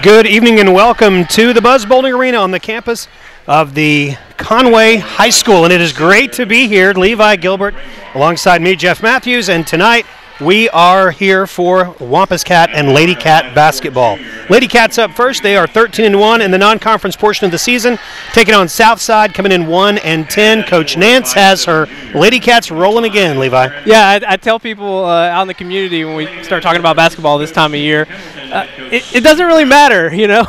Good evening and welcome to the Buzz Bowling Arena on the campus of the Conway High School. And it is great to be here, Levi Gilbert, alongside me, Jeff Matthews. And tonight we are here for Wampus Cat and Lady Cat basketball. Lady Cats up first. They are 13-1 in the non-conference portion of the season, taking on Southside, coming in 1-10. Coach Nance has her Lady Cats rolling again, Levi. Yeah, I tell people out in the community when we start talking about basketball this time of year, it doesn't really matter, you know.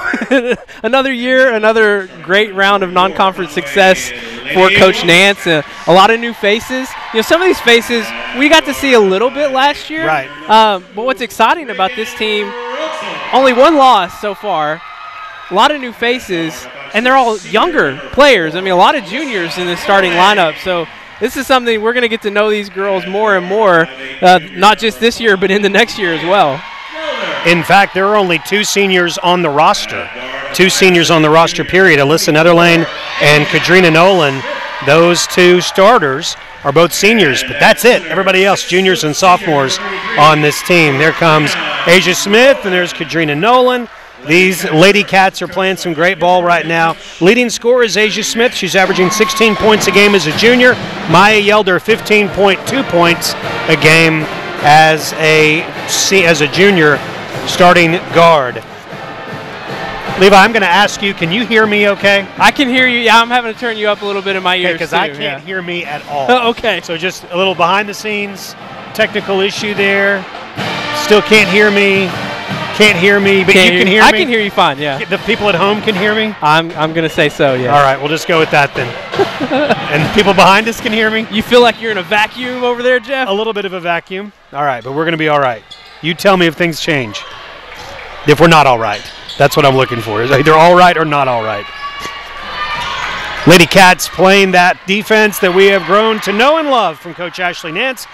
Another year, another great round of non-conference success for Coach Nance. A lot of new faces. You know, some of these faces we got to see a little bit last year. Right. But what's exciting about this team, only one loss so far, a lot of new faces, and they're all younger players. I mean, a lot of juniors in the starting lineup. So this is something we're going to get to know these girls more and more, not just this year, but in the next year as well. In fact, there are only two seniors on the roster. Two seniors on the roster, period. Alyssa Netherlane and Kadrina Nolan. Those two starters are both seniors, but that's it. Everybody else, juniors and sophomores on this team. There comes Asia Smith, and there's Kadrina Nolan. These Lady Cats are playing some great ball right now. Leading scorer is Asia Smith. She's averaging 16 points a game as a junior. Maya Yelder, 15.2 points a game as a junior starting guard. Levi, I'm going to ask you, can you hear me okay? I can hear you. Yeah, I'm having to turn you up a little bit in my ears, because I can't hear me at all. Okay. So just a little behind the scenes technical issue there. Still can't hear me. Can't hear me, but you can hear me? I can hear you fine, yeah. The people at home can hear me? I'm going to say so, yeah. All right, we'll just go with that then. And people behind us can hear me? You feel like you're in a vacuum over there, Jeff? A little bit of a vacuum. All right, but we're going to be all right. You tell me if things change. If we're not all right. That's what I'm looking for. Is either all right or not all right. Lady Cats playing that defense that we have grown to know and love from Coach Ashley Nance.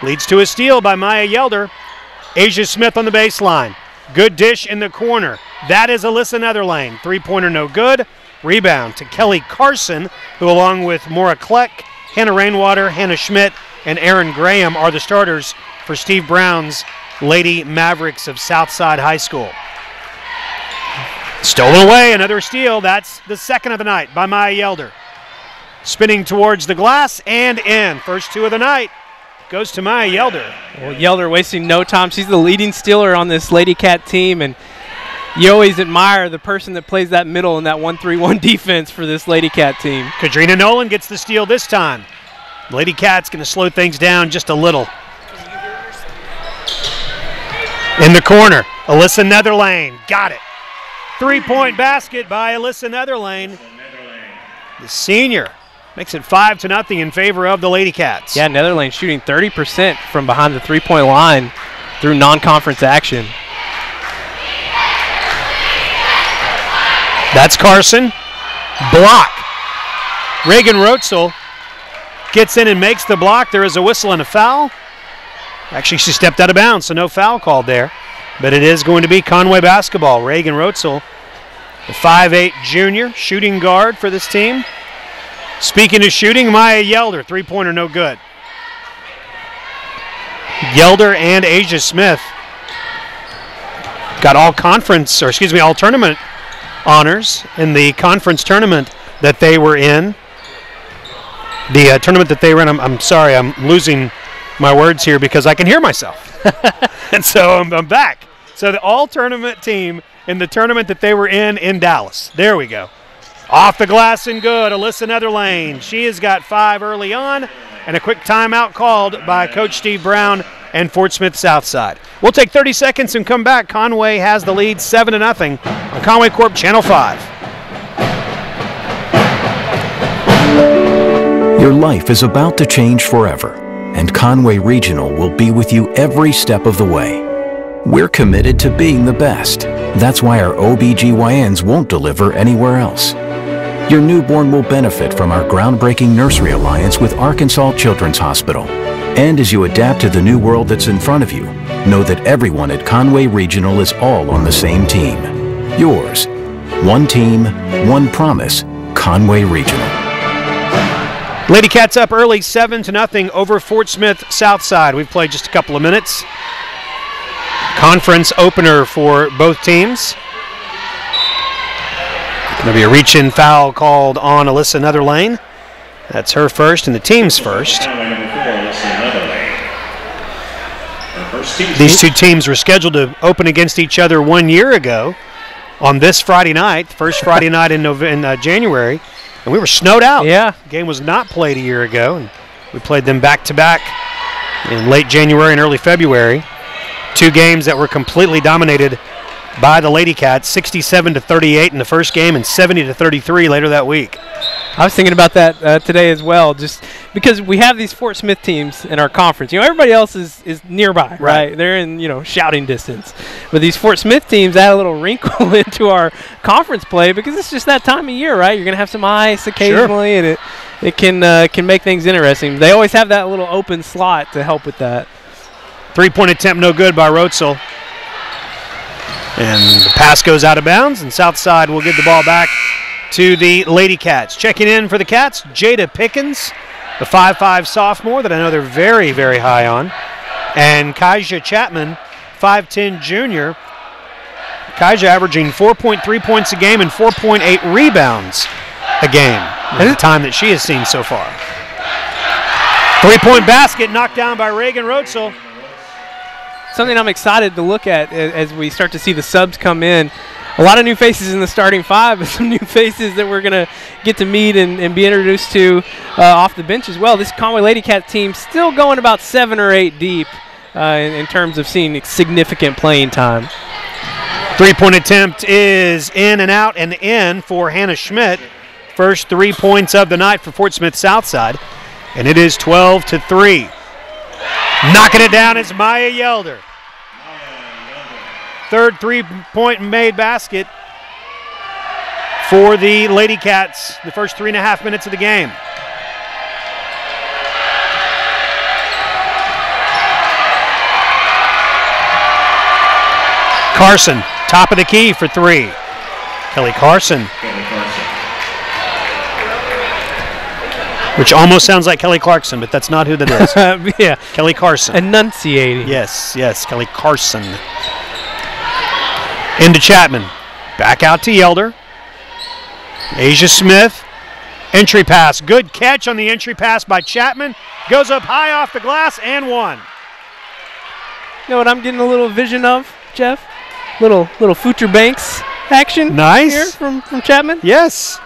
Leads to a steal by Maya Yelder. Asia Smith on the baseline. Good dish in the corner. That is Alyssa Netherlane. Three-pointer no good. Rebound to Kelly Carson, who along with Maura Kleck, Hannah Rainwater, Hannah Schmidt, and Erin Graham are the starters for Steve Brown's Lady Mavericks of Southside High School. Stolen away, another steal. That's the second of the night by Maya Yelder. Spinning towards the glass and in. First two of the night goes to Maya Yelder. Well, Yelder wasting no time. She's the leading stealer on this Lady Cat team, and you always admire the person that plays that middle in that 1-3-1 defense for this Lady Cat team. Kadrina Nolan gets the steal this time. Lady Cat's going to slow things down just a little. In the corner, Alyssa Netherlane. Got it. Three-point basket by Alyssa Netherlane. The senior makes it 5-0 in favor of the Lady Cats. Yeah, Netherlane shooting 30% from behind the three-point line through non-conference action. That's Carson. Block. Reagan Rotzel gets in and makes the block. There is a whistle and a foul. Actually, she stepped out of bounds, so no foul called there. But it is going to be Conway basketball. Reagan Rotzel, the 5'8 junior, shooting guard for this team. Speaking of shooting, Maya Yelder, three-pointer no good. Yelder and Asia Smith got all tournament honors in the conference tournament that they were in. The tournament that they were in, I'm sorry, I'm losing my words here because I can hear myself. And so I'm back. So the all-tournament team in the tournament that they were in Dallas. There we go. Off the glass and good, Alyssa Netherlane. She has got 5 early on, and a quick timeout called by Coach Steve Brown and Fort Smith Southside. We'll take 30 seconds and come back. Conway has the lead 7-0 on Conway Corp Channel 5. Your life is about to change forever, and Conway Regional will be with you every step of the way. We're committed to being the best. That's why our OBGYNs won't deliver anywhere else. Your newborn will benefit from our groundbreaking nursery alliance with Arkansas Children's Hospital. And as you adapt to the new world that's in front of you, know that everyone at Conway Regional is all on the same team. Yours. One team, one promise. Conway Regional. Lady Cats up early 7-0 over Fort Smith Southside. We've played just a couple of minutes. Conference opener for both teams. There'll be a reach-in foul called on Alyssa Netherlane. That's her first and the team's first. These two teams were scheduled to open against each other 1 year ago on this Friday night, first Friday night in January, and we were snowed out. Yeah. The game was not played a year ago, and we played them back-to-back in late January and early February. Two games that were completely dominated by the Lady Cats, 67-38 in the first game and 70-33 later that week. I was thinking about that today as well, just because we have these Fort Smith teams in our conference. Everybody else is nearby, right? They're in, shouting distance. But these Fort Smith teams add a little wrinkle into our conference play because it's just that time of year, right? You're going to have some ice occasionally, and it can make things interesting. They always have that little open slot to help with that. Three-point attempt no good by Rotzel. And the pass goes out of bounds, and Southside will get the ball back to the Lady Cats. Checking in for the Cats, Jada Pickens, the 5'5 sophomore that I know they're very, very high on, and Kaija Chapman, 5'10 junior. Kaija averaging 4.3 points a game and 4.8 rebounds a game in the time that she has seen so far. Three-point basket knocked down by Reagan Rotzel. Something I'm excited to look at as we start to see the subs come in. A lot of new faces in the starting five, but some new faces that we're going to get to meet and be introduced to off the bench as well. This Conway Lady Cat team still going about 7 or 8 deep in terms of seeing significant playing time. Three-point attempt is in and out and in for Hannah Schmidt. First 3 points of the night for Fort Smith Southside, and it is 12-3. Knocking it down is Maya Yelder. Third three-point made basket for the Lady Cats, the first 3.5 minutes of the game. Carson, top of the key for three. Kelly Carson. Which almost sounds like Kelly Clarkson, but that's not who that is. Yeah. Kelly Carson. Enunciating. Yes, Kelly Carson. Into Chapman. Back out to Yelder. Asia Smith. Entry pass. Good catch on the entry pass by Chapman. Goes up high off the glass and one. You know what I'm getting a little vision of, Jeff? Little Future Banks action. Nice. Here from Chapman. Yes.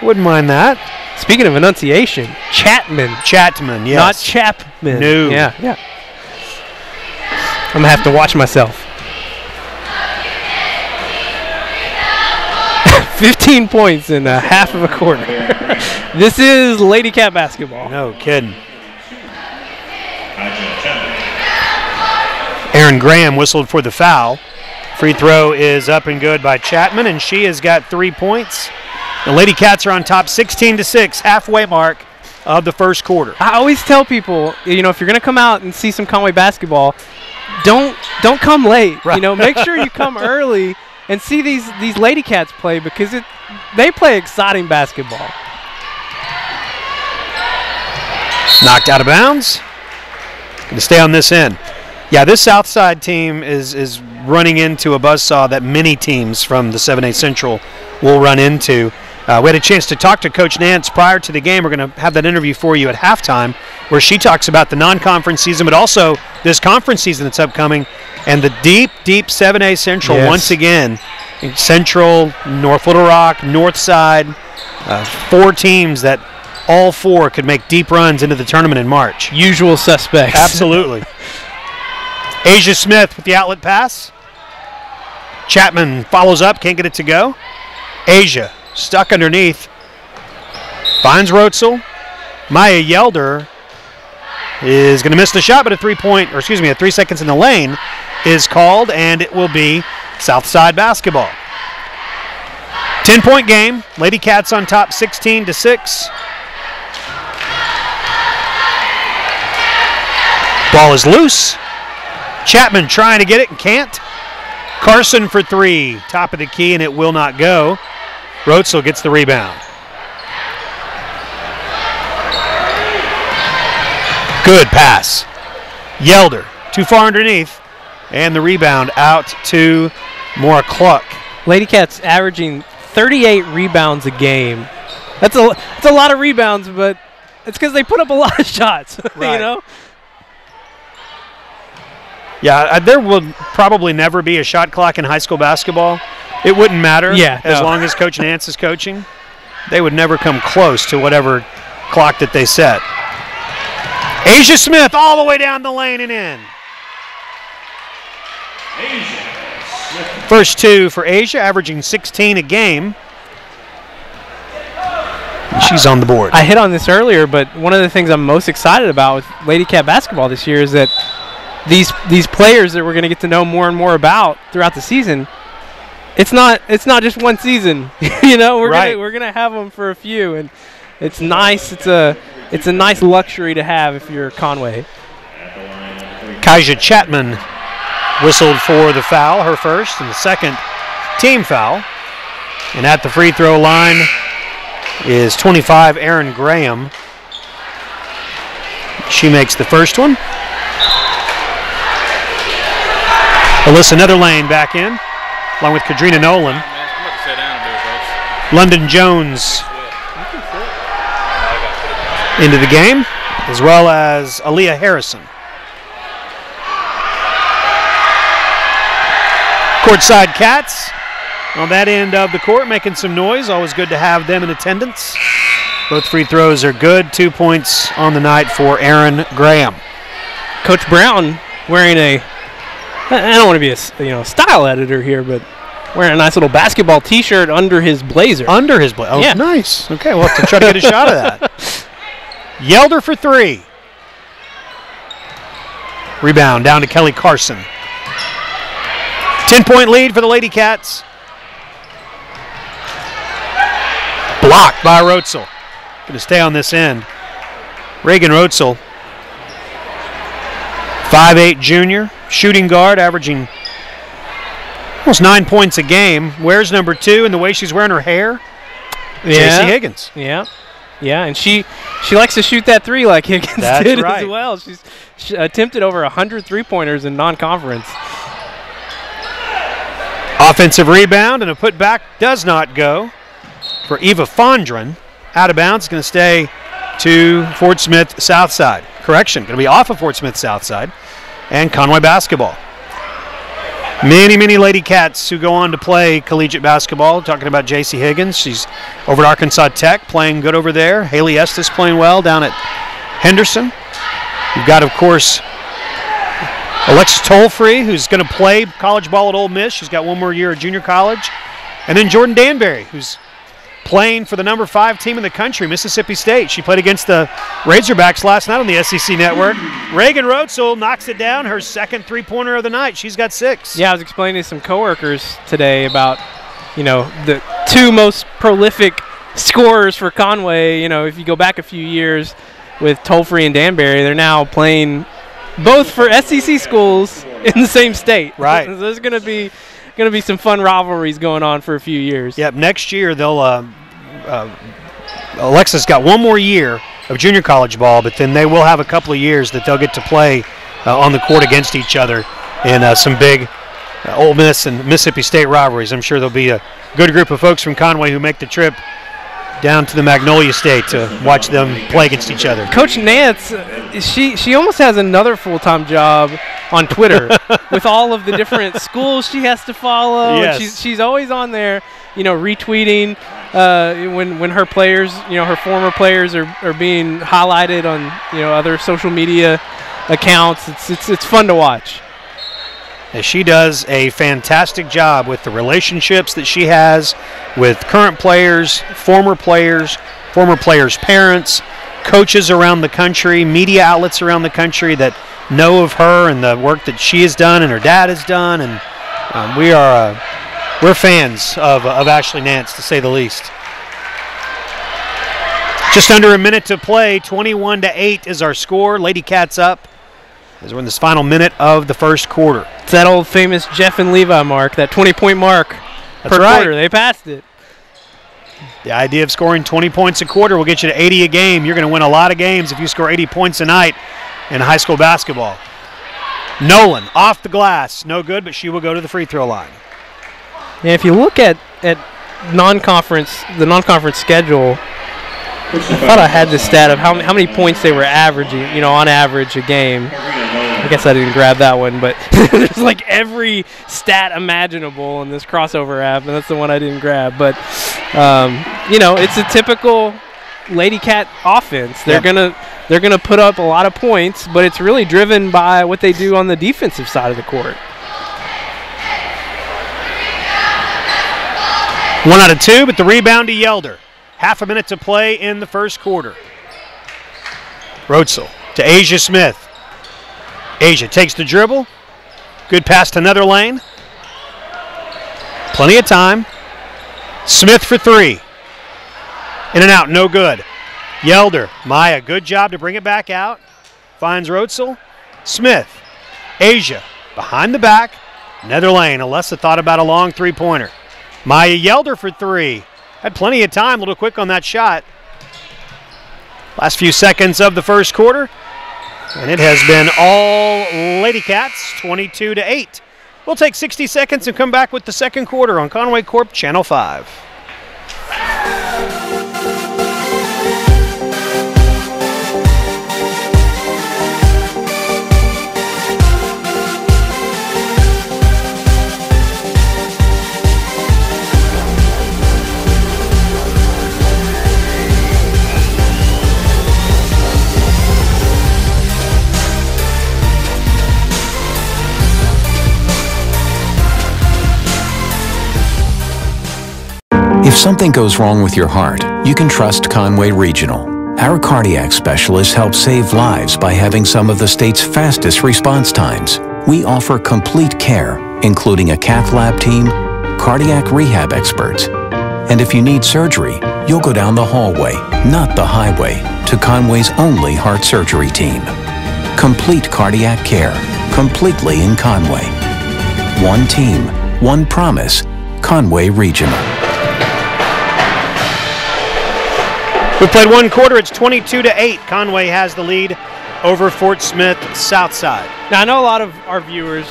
Wouldn't mind that. Speaking of enunciation, Chapman. Chapman, yes. Not Chapman. No. Yeah. I'm going to have to watch myself. 15 points in a half of a quarter. This is Lady Cat basketball. No kidding. Aaron Graham whistled for the foul. Free throw is up and good by Chapman, and she has got 3 points. The Lady Cats are on top 16-6, halfway mark of the first quarter. I always tell people, if you're going to come out and see some Conway basketball, don't come late. Right. Make sure you come early and see these Lady Cats play because they play exciting basketball. Knocked out of bounds. Going to stay on this end. Yeah, this Southside team is running into a buzzsaw that many teams from the 7A Central will run into. We had a chance to talk to Coach Nance prior to the game. We're going to have that interview for you at halftime where she talks about the non-conference season, but also this conference season that's upcoming and the deep 7A Central once again. Central, North Little Rock, Northside, 4 teams that all 4 could make deep runs into the tournament in March. Usual suspects. Absolutely. Asia Smith with the outlet pass. Chapman follows up, can't get it to go. Asia stuck underneath. Finds Rotzel. Maya Yelder is going to miss the shot, but a 3 seconds in the lane is called, and it will be Southside basketball. 10-point game. Lady Cats on top 16-6. Ball is loose. Chapman trying to get it and can't. Carson for 3. Top of the key, and it will not go. Rotzel gets the rebound. Good pass. Yelder too far underneath, and the rebound out to Maura Cluck. Lady Cats averaging 38 rebounds a game. That's a lot of rebounds, but it's because they put up a lot of shots. Right. You know. Yeah, there will probably never be a shot clock in high school basketball. It wouldn't matter as long as Coach Nance is coaching. They would never come close to whatever clock that they set. Asia Smith all the way down the lane and in. First two for Asia, averaging 16 a game. And she's on the board. I hit on this earlier, but one of the things I'm most excited about with Lady Cat basketball this year is that these players that we're going to get to know more and more about throughout the season, it's not just one season. You know, we're gonna have them for a few, and it's nice. It's a nice luxury to have if you're Conway. Kaija Chapman whistled for the foul, her first, and the second team foul. And at the free throw line is 25, Erin Graham. She makes the first one. Alyssa Netherlane back in, along with Kadrina Nolan. London Jones into the game, as well as Aaliyah Harrison. Courtside Cats on that end of the court making some noise. Always good to have them in attendance. Both free throws are good. 2 points on the night for Erin Graham. Coach Brown wearing I don't want to be a style editor here, but wearing a nice little basketball T-shirt under his blazer. Under his blazer. Oh, yeah. Nice. Okay, we'll have to try to get a shot of that. Yelder for three. Rebound down to Kelly Carson. 10-point lead for the Lady Cats. Blocked by Rotzel. Going to stay on this end. Reagan Rotzel, 5'8" junior, shooting guard, averaging almost 9 points a game. Wears number 2, and the way she's wearing her hair, J.C. Higgins. Yeah, and she likes to shoot that three like Higgins did right. as well. She attempted over 100 three-pointers in non-conference. Offensive rebound, and a putback does not go for Eva Fondren. Out of bounds, going to stay to Fort Smith Southside. Correction, going to be off of Fort Smith Southside and Conway basketball. Many Lady Cats who go on to play collegiate basketball. Talking about J.C. Higgins. She's over at Arkansas Tech, playing good over there. Haley Estes playing well down at Henderson. You've got, of course, Alexis Tolfree, who's going to play college ball at Ole Miss. She's got one more year at junior college. And then Jordan Danbury, who's playing for the number 5 team in the country, Mississippi State. She played against the Razorbacks last night on the SEC Network. Reagan Rotzel knocks it down, her second three-pointer of the night. She's got 6. Yeah, I was explaining to some coworkers today about, the 2 most prolific scorers for Conway. If you go back a few years with Tolfree and Danbury, they're now playing both for SEC schools in the same state. Right. So there's going to be some fun rivalries going on for a few years. Yep, next year they'll Alexis got one more year of junior college ball, but then they will have a couple of years that they'll get to play on the court against each other in some big Ole Miss and Mississippi State rivalries. I'm sure there'll be a good group of folks from Conway who make the trip down to the Magnolia State to watch them play against each other. Coach Nance, she almost has another full-time job on Twitter with all of the different schools she has to follow. Yes. And she's always on there, retweeting when her players, her former players are being highlighted on, other social media accounts. It's fun to watch. As she does a fantastic job with the relationships that she has with current players, former players' parents, coaches around the country, media outlets around the country that know of her and the work that she has done and her dad has done, and we're fans of Ashley Nance, to say the least. Just under a minute to play, 21-8 is our score. Lady Cats up as we're in this final minute of the first quarter. It's that old famous Jeff and Levi mark, that 20-point mark per quarter. They passed it. The idea of scoring 20 points a quarter will get you to 80 a game. You're going to win a lot of games if you score 80 points a night in high school basketball. Nolan off the glass. No good, but she will go to the free throw line. Yeah, if you look at the non-conference schedule, I thought I had the stat of how many points they were averaging, on average a game. I guess I didn't grab that one, but there's like every stat imaginable in this crossover app, and that's the one I didn't grab. But, it's a typical Lady Cat offense. They're gonna put up a lot of points, but it's really driven by what they do on the defensive side of the court. 1 out of 2, but the rebound to Yelder. Half a minute to play in the first quarter. Rotzel to Asia Smith. Asia takes the dribble. Good pass to Netherlane. Plenty of time. Smith for 3. In and out, no good. Yelder, Maya, good job to bring it back out. Finds Rotzel. Smith, Asia, behind the back. Netherlane, Alessa thought about a long three-pointer. Maya Yelder for 3. Had plenty of time, a little quick on that shot. Last few seconds of the first quarter. And it has been all Lady Cats, 22-8. We'll take 60 seconds and come back with the second quarter on Conway Corp Channel 5. If something goes wrong with your heart, you can trust Conway Regional. Our cardiac specialists help save lives by having some of the state's fastest response times. We offer complete care, including a cath lab team, cardiac rehab experts. And if you need surgery, you'll go down the hallway, not the highway, to Conway's only heart surgery team. Complete cardiac care, completely in Conway. One team, one promise, Conway Regional. We've played one quarter. It's 22-8. Conway has the lead over Fort Smith Southside. Now, I know a lot of our viewers,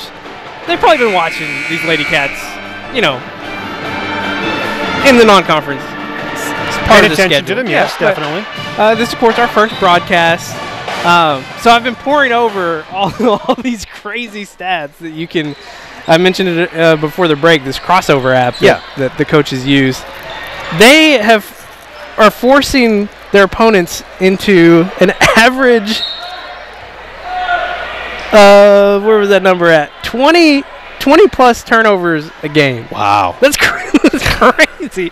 they've probably been watching these Lady Cats, in the non-conference. It's part of the schedule. To them, yes, definitely. This is, of course, our first broadcast. So I've been pouring over all these crazy stats that you can. I mentioned it before the break. This crossover app that the coaches use. They are forcing their opponents into an average. Where was that number at? 20 plus turnovers a game. Wow, that's crazy,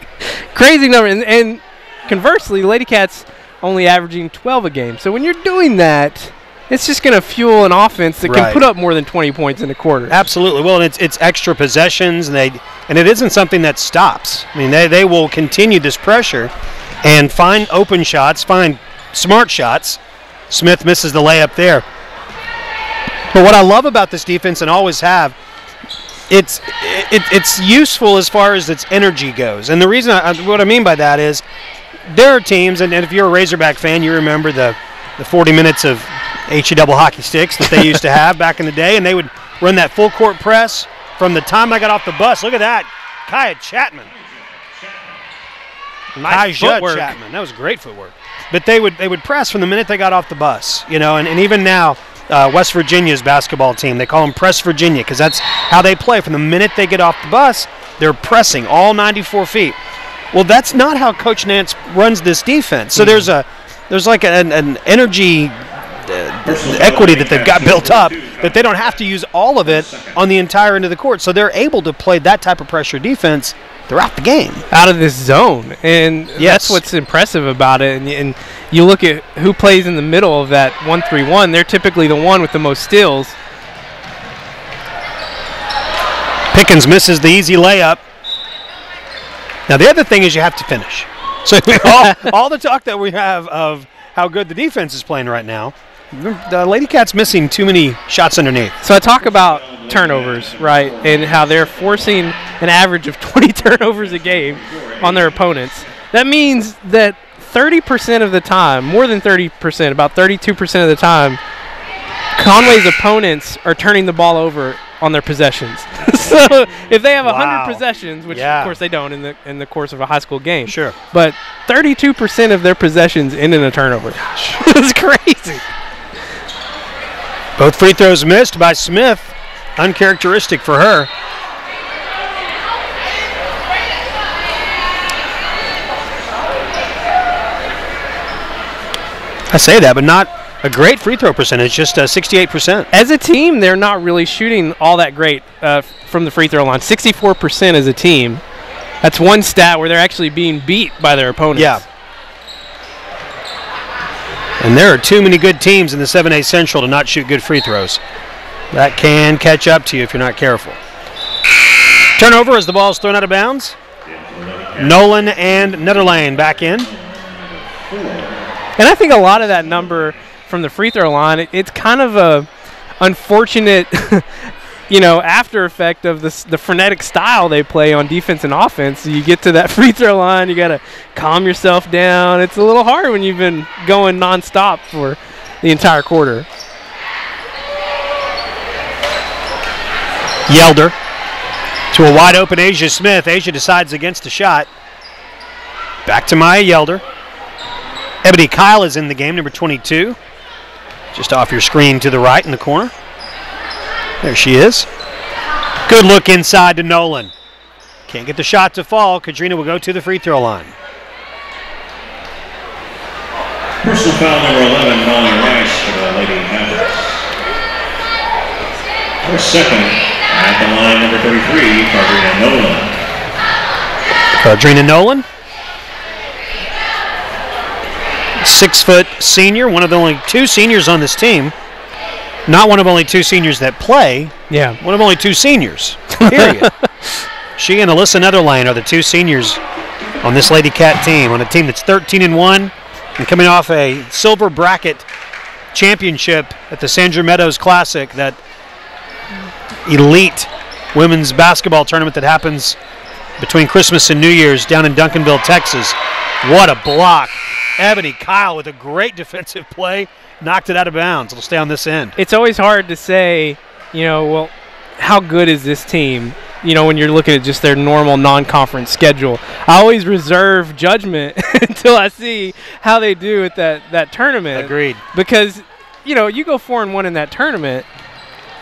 crazy number. And conversely, Lady Cats only averaging 12 a game. So when you're doing that, it's just going to fuel an offense that can put up more than 20 points in a quarter. Absolutely. Well, and it's extra possessions, and it isn't something that stops. I mean, they will continue this pressure and find open shots, find smart shots. Smith misses the layup there. But what I love about this defense, and always have, it's useful as far as its energy goes. And the reason what I mean by that is there are teams, and if you're a Razorback fan, you remember the 40 minutes of HE double hockey sticks that they used to have back in the day, and they would run that full court press from the time I got off the bus. Look at that, Kaya Chapman. Nice footwork. Chapman. That was great footwork. But they would press from the minute they got off the bus, and even now, West Virginia's basketball team, they call them Press Virginia because that's how they play. From the minute they get off the bus, they're pressing all 94 feet. Well, that's not how Coach Nance runs this defense. So there's like an energy equity that they've got built up, but they don't have to use all of it on the entire end of the court. So they're able to play that type of pressure defense throughout the game. Out of this zone. And that's what's impressive about it. And you look at who plays in the middle of that 1-3-1, they're typically the one with the most steals. Pickens misses the easy layup. Now, the other thing is you have to finish. So all the talk that we have of how good the defense is playing right now, the Lady Cats missing too many shots underneath. So I talk about turnovers, right, and how they're forcing an average of 20 turnovers a game on their opponents. That means that 30% of the time, more than 30%, about 32% of the time, Conway's opponents are turning the ball over on their possessions. So if they have 100 Wow. possessions, which Yeah. of course they don't in the course of a high school game. Sure. But 32% of their possessions end in a turnover. It's crazy. Both free throws missed by Smith. Uncharacteristic for her. I say that, but not a great free throw percentage, just 68%. As a team, they're not really shooting all that great from the free throw line. 64% as a team. That's one stat where they're actually being beat by their opponents. Yeah. And there are too many good teams in the 7A Central to not shoot good free throws. That can catch up to you if you're not careful. Turnover as the ball is thrown out of bounds. Nolan and Netherlane back in. And I think a lot of that number from the free throw line, it's kind of a unfortunate, after effect of the frenetic style they play on defense and offense. You get to that free throw line, you got to calm yourself down. It's a little hard when you've been going nonstop for the entire quarter. Yelder to a wide open Asia Smith. Asia decides against a shot. Back to Maya Yelder. Ebony Kyle is in the game, number 22. Just off your screen to the right in the corner. There she is. Good look inside to Nolan. Can't get the shot to fall. Kadrina will go to the free throw line. Personal foul number 11, Molly Rice for the Lady Mavericks. Her second at the line, number 33, Kadrina Nolan. Kadrina Nolan. 6-foot senior, one of the only two seniors on this team. Not one of only two seniors that play. Yeah. One of only two seniors, period. She and Alyssa Netherlane are the two seniors on this Lady Cat team, on a team that's 13-1 and coming off a silver bracket championship at the Sandra Meadows Classic, that elite women's basketball tournament that happens between Christmas and New Year's down in Duncanville, Texas. What a block. Ebony Kyle with a great defensive play, knocked it out of bounds. It'll stay on this end. It's always hard to say, well, how good is this team, when you're looking at just their normal non-conference schedule. I always reserve judgment until I see how they do at that tournament. Agreed. Because, you go 4-1 in that tournament,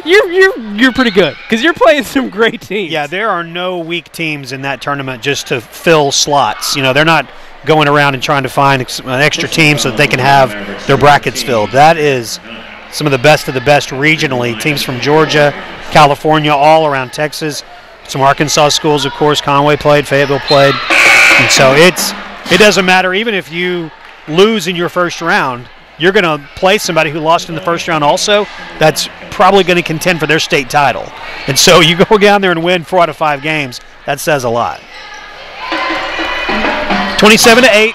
you're pretty good because you're playing some great teams. Yeah, there are no weak teams in that tournament just to fill slots. They're not going around and trying to find an extra team so that they can have their brackets filled. That is some of the best regionally. Teams from Georgia, California, all around Texas. Some Arkansas schools, of course. Conway played, Fayetteville played. And so it doesn't matter. Even if you lose in your first round, you're going to play somebody who lost in the first round also. That's probably going to contend for their state title. And so you go down there and win 4 out of 5 games. That says a lot. 27-8.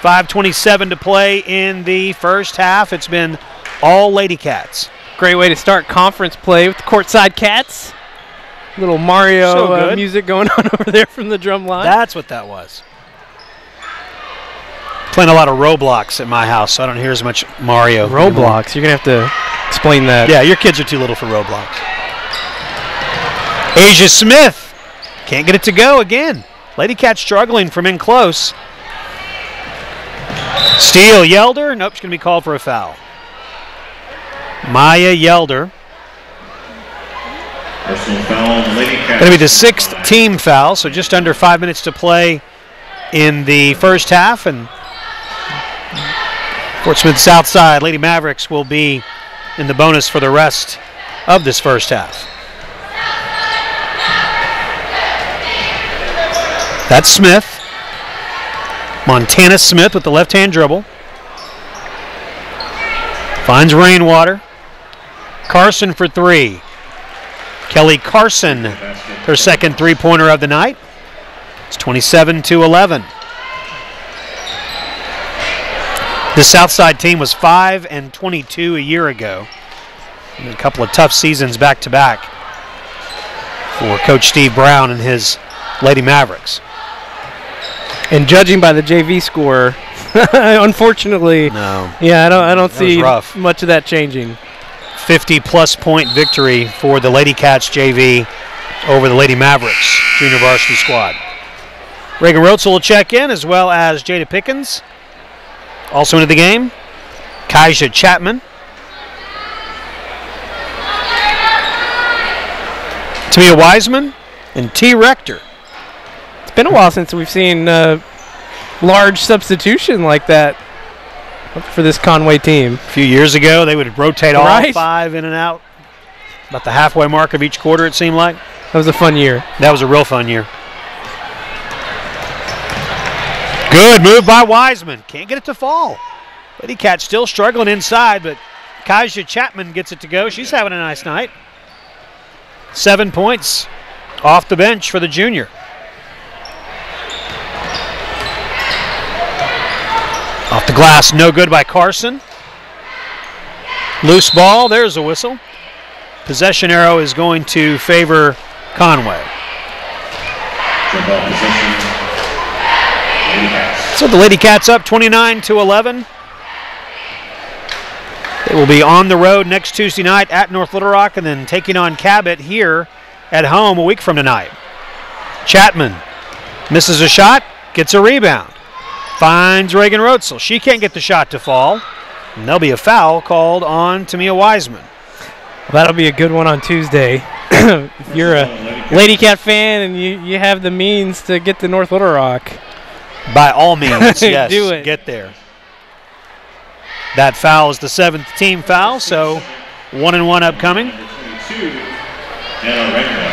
5:27 to play in the first half. It's been all Lady Cats. Great way to start conference play with the courtside Cats. Little Mario music going on over there from the drum line. That's what that was. Playing a lot of Roblox at my house, so I don't hear as much Mario. Roblox? You're going to have to explain that. Yeah, your kids are too little for Roblox. Asia Smith can't get it to go again. Lady Cat struggling from in close. Steal, Yelder. Nope, she's going to be called for a foul. Maya Yelder. Personal foul, Lady Cat. Going to be the 6th team foul, so just under 5 minutes to play in the first half. And Fort Smith Southside Lady Mavericks will be in the bonus for the rest of this first half. That's Smith. Montana Smith with the left-hand dribble. Finds Rainwater. Carson for 3. Kelly Carson, her second three-pointer of the night. It's 27-11. The Southside team was 5-22 a year ago. And a couple of tough seasons back-to-back for Coach Steve Brown and his Lady Mavericks. And judging by the JV score, unfortunately, no. Yeah, I don't see rough. much of that changing. 50-plus point victory for the Lady Cats JV over the Lady Mavericks junior varsity squad. Reagan Rotzel will check in, as well as Jada Pickens. Also into the game, Kaija Chapman. Tamia Wiseman and T. Rector. It's been a while since we've seen large substitution like that for this Conway team. A few years ago, they would rotate all Right. 5 in and out. About the halfway mark of each quarter, it seemed like. That was a fun year. That was a real fun year. Good move by Wiseman. Can't get it to fall. Lady Cats still struggling inside, but Kaija Chapman gets it to go. She's having a nice night. 7 points off the bench for the junior. Off the glass, no good by Carson. Loose ball, there's a whistle. Possession arrow is going to favor Conway. Ball possession. Lady Cats. So the Lady Cats up 29-11. They will be on the road next Tuesday night at North Little Rock and then taking on Cabot here at home a week from tonight. Chapman misses a shot, gets a rebound. Finds Reagan Rotzel. She can't get the shot to fall. And there'll be a foul called on Tamia Wiseman. Well, that'll be a good one on Tuesday. If you're a Lady Cat fan and you have the means to get to North Little Rock. By all means, yes, Do it. get there. That foul is the 7th team foul, so 1-1 upcoming. Number 22, Hannah Rainwater.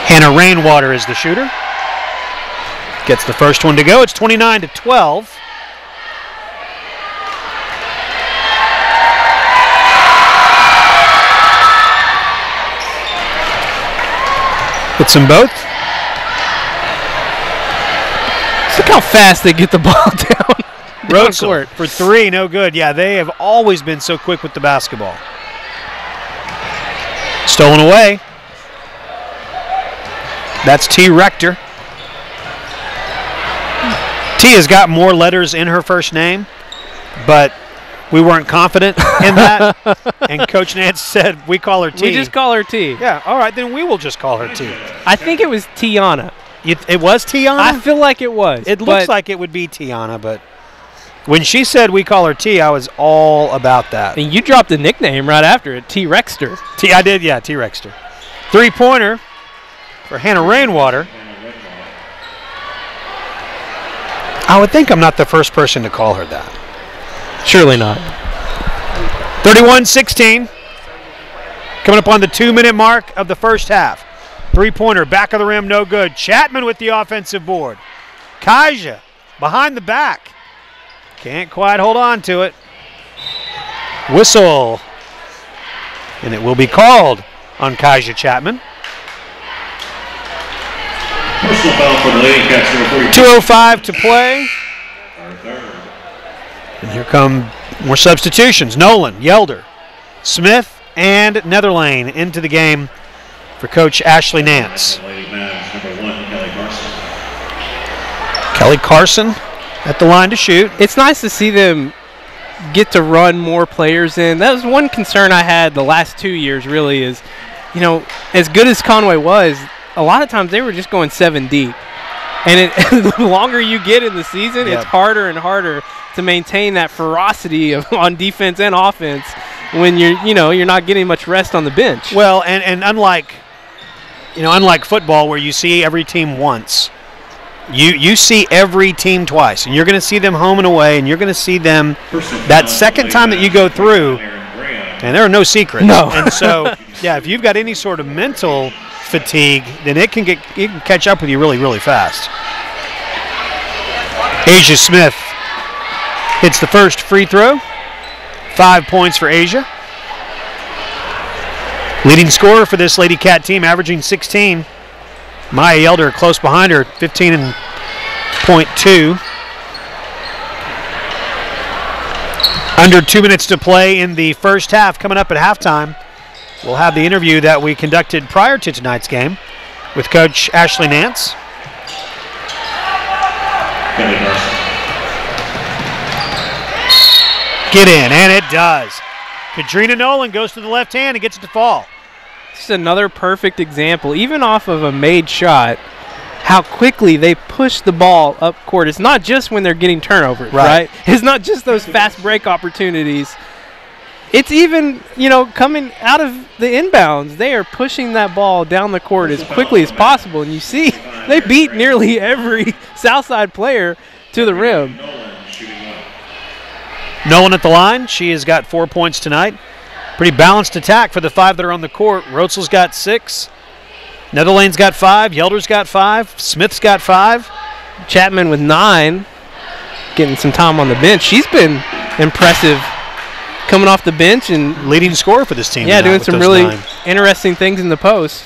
Hannah Rainwater is the shooter. Gets the first one to go. It's 29-12. Hits them both. Look how fast they get the ball down. Rotzel court. for 3, no good. Yeah, they have always been so quick with the basketball. Stolen away. That's T. Rector. T has got more letters in her first name, but we weren't confident in that. And Coach Nance said, we call her T. We just call her T. Yeah, all right, then we will just call her T. I think it was Tiana. It was Tiana? I feel like it was. It looks like it would be Tiana, but when she said we call her T, I was all about that. And you dropped a nickname right after it, T. Rexter. I did, yeah, T. Rexter. 3-pointer for Hannah Rainwater. I would think I'm not the first person to call her that. Surely not. 31-16. Coming up on the 2-minute mark of the first half. 3-pointer, back of the rim, no good. Chapman with the offensive board. Kaija behind the back. Can't quite hold on to it. Whistle. And it will be called on Kaija Chapman. Personal foul for the Lady Cats, number 42. 2:05 to play. Our third. And here come more substitutions. Nolan, Yelder, Smith, and Netherlane into the game for Coach Ashley Nance. Lady Mavs, number 1, Kelly Carson. Kelly Carson at the line to shoot. It's nice to see them get to run more players in. That was one concern I had the last 2 years, really, is, you know, as good as Conway was, a lot of times they were just going 7 deep. And the longer you get in the season, Yep. it's harder and harder to maintain that ferocity on defense and offense when you're not getting much rest on the bench. Well, and unlike football where you see every team once, you see every team twice, and you're going to see them home and away, and you're going to see them that second time that you go through, and there are no secrets. No. And so, yeah, if you've got any sort of mental fatigue, then it can catch up with you really, really fast. Asia Smith hits the first free throw. 5 points for Asia. Leading scorer for this Lady Cat team, averaging 16. Maya Yelder close behind her, 15.2. Under 2 minutes to play in the first half. Coming up at halftime, we'll have the interview that we conducted prior to tonight's game with Coach Ashley Nance. Kelly Carson. get in, and it does. Kadrina Nolan goes to the left hand and gets it to fall. This is another perfect example, even off of a made shot, how quickly they push the ball up court. It's not just when they're getting turnovers, right? It's not just those fast break opportunities. It's even, coming out of the inbounds. They are pushing that ball down the court as quickly as possible. And you see, they beat nearly every Southside player to the rim. Nolan at the line. She has got 4 points tonight. Pretty balanced attack for the 5 that are on the court. Rotzel's got 6. Netherlane's got 5. Yelder's got 5. Smith's got 5. Chapman with 9, getting some time on the bench. She's been impressive coming off the bench and leading scorer for this team. Yeah, doing some really interesting things in the post.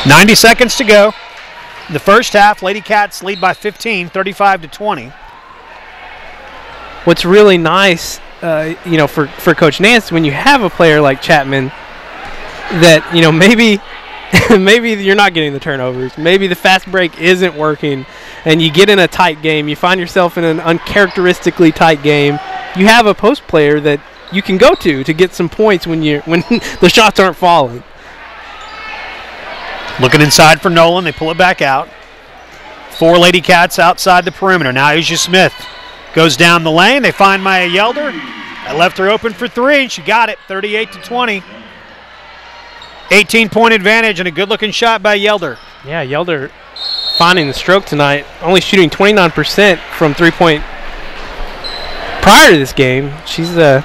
.90 seconds to go. In the first half, Lady Cats lead by 15, 35-20. What's really nice, for Coach Nance, when you have a player like Chapman that, maybe maybe you're not getting the turnovers, maybe the fast break isn't working, and you get in a tight game, you find yourself in an uncharacteristically tight game, you have a post player that you can go to get some points when the shots aren't falling. Looking inside for Nolan, they pull it back out. 4 Lady Cats outside the perimeter. Now Asia Smith goes down the lane. They find Maya Yelder. That left her open for 3, and she got it, 38-20. 18-point advantage and a good-looking shot by Yelder. Yeah, Yelder finding the stroke tonight, only shooting 29% from three-point prior to this game. She's found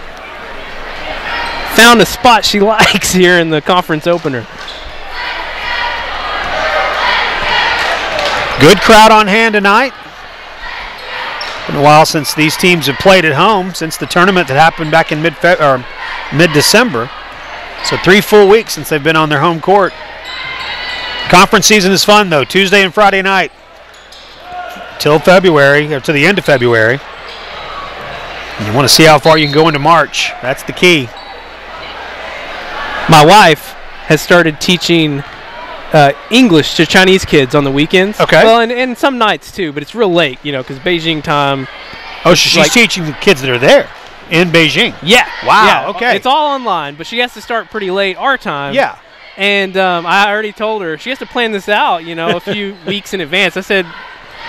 a spot she likes here in the conference opener. Good crowd on hand tonight. Been a while since these teams have played at home, since the tournament that happened back in mid-December. So 3 full weeks since they've been on their home court. Conference season is fun, though. Tuesday and Friday night till February, or to the end of February. And you want to see how far you can go into March. That's the key. My wife has started teaching English to Chinese kids on the weekends. Okay. Well, and some nights too, but it's real late, because Beijing time. Oh, she's teaching the kids that are there in Beijing. Yeah. Wow. Yeah. Okay. It's all online, but she has to start pretty late our time. Yeah. And I already told her she has to plan this out, a few weeks in advance. I said,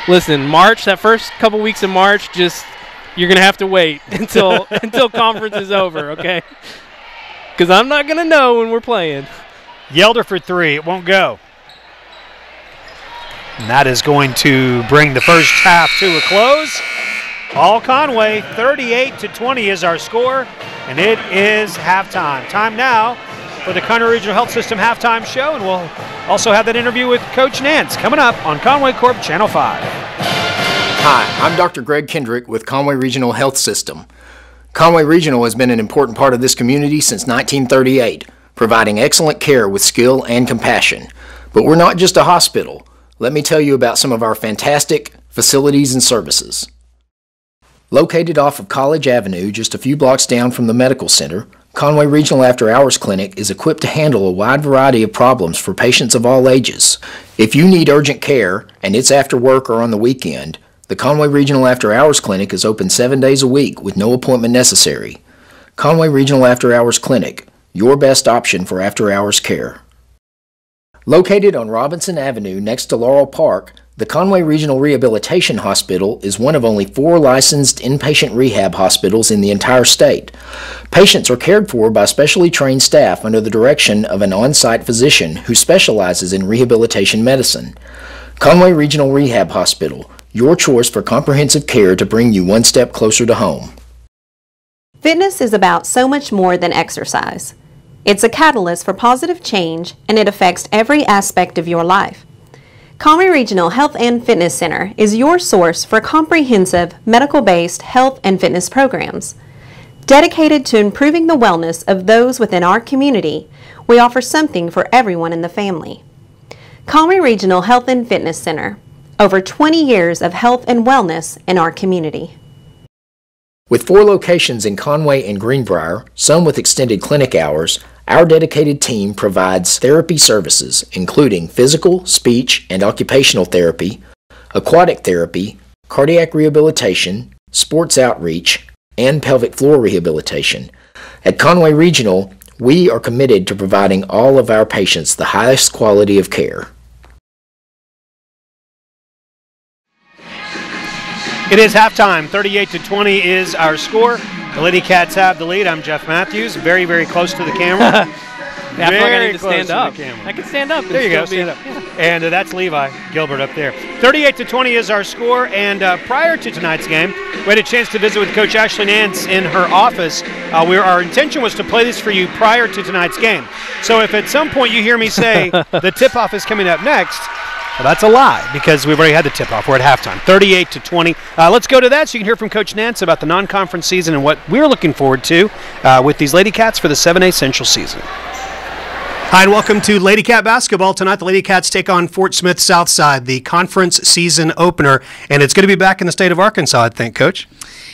listen, March, that first couple weeks of March, you're gonna have to wait until conference is over, okay? Because I'm not gonna know when we're playing. Yelder for 3. It won't go. And that is going to bring the first half to a close. All Conway, 38-20 is our score, and it is halftime. Time now for the Conway Regional Health System halftime show, and we'll also have that interview with Coach Nance coming up on Conway Corp Channel 5. Hi, I'm Dr. Greg Kendrick with Conway Regional Health System. Conway Regional has been an important part of this community since 1938. Providing excellent care with skill and compassion. But we're not just a hospital. Let me tell you about some of our fantastic facilities and services. Located off of College Avenue, just a few blocks down from the medical center, Conway Regional After Hours Clinic is equipped to handle a wide variety of problems for patients of all ages. If you need urgent care, and it's after work or on the weekend, the Conway Regional After Hours Clinic is open 7 days a week with no appointment necessary. Conway Regional After Hours Clinic, your best option for after-hours care. Located on Robinson Avenue next to Laurel Park, the Conway Regional Rehabilitation Hospital is one of only 4 licensed inpatient rehab hospitals in the entire state. Patients are cared for by specially trained staff under the direction of an on-site physician who specializes in rehabilitation medicine. Conway Regional Rehab Hospital, your choice for comprehensive care to bring you one step closer to home. Fitness is about so much more than exercise. It's a catalyst for positive change, and it affects every aspect of your life. Conway Regional Health and Fitness Center is your source for comprehensive medical-based health and fitness programs. Dedicated to improving the wellness of those within our community, we offer something for everyone in the family. Conway Regional Health and Fitness Center, over 20 years of health and wellness in our community. With 4 locations in Conway and Greenbrier, some with extended clinic hours, Our dedicated team provides therapy services, including physical, speech, and occupational therapy, aquatic therapy, cardiac rehabilitation, sports outreach, and pelvic floor rehabilitation. At Conway Regional, we are committed to providing all of our patients the highest quality of care. It is halftime. 38-20 is our score. The Lady Cats have the lead. I'm Jeff Matthews, very, very close to the camera. Yeah, I feel like I need to stand up. I can stand up. There you go, stand up. And that's Levi Gilbert up there. 38-20 is our score, and prior to tonight's game, we had a chance to visit with Coach Ashley Nance in her office, where our intention was to play this for you prior to tonight's game. So if at some point you hear me say the tip-off is coming up next, well, that's a lie, because we've already had the tip-off. We're at halftime, 38-20. Let's go to that so you can hear from Coach Nance about the non-conference season and what we're looking forward to with these Lady Cats for the 7A Central season. Hi, and welcome to Lady Cat basketball. Tonight, the Lady Cats take on Fort Smith Southside, the conference season opener, and it's going to be back in the state of Arkansas, I think, Coach.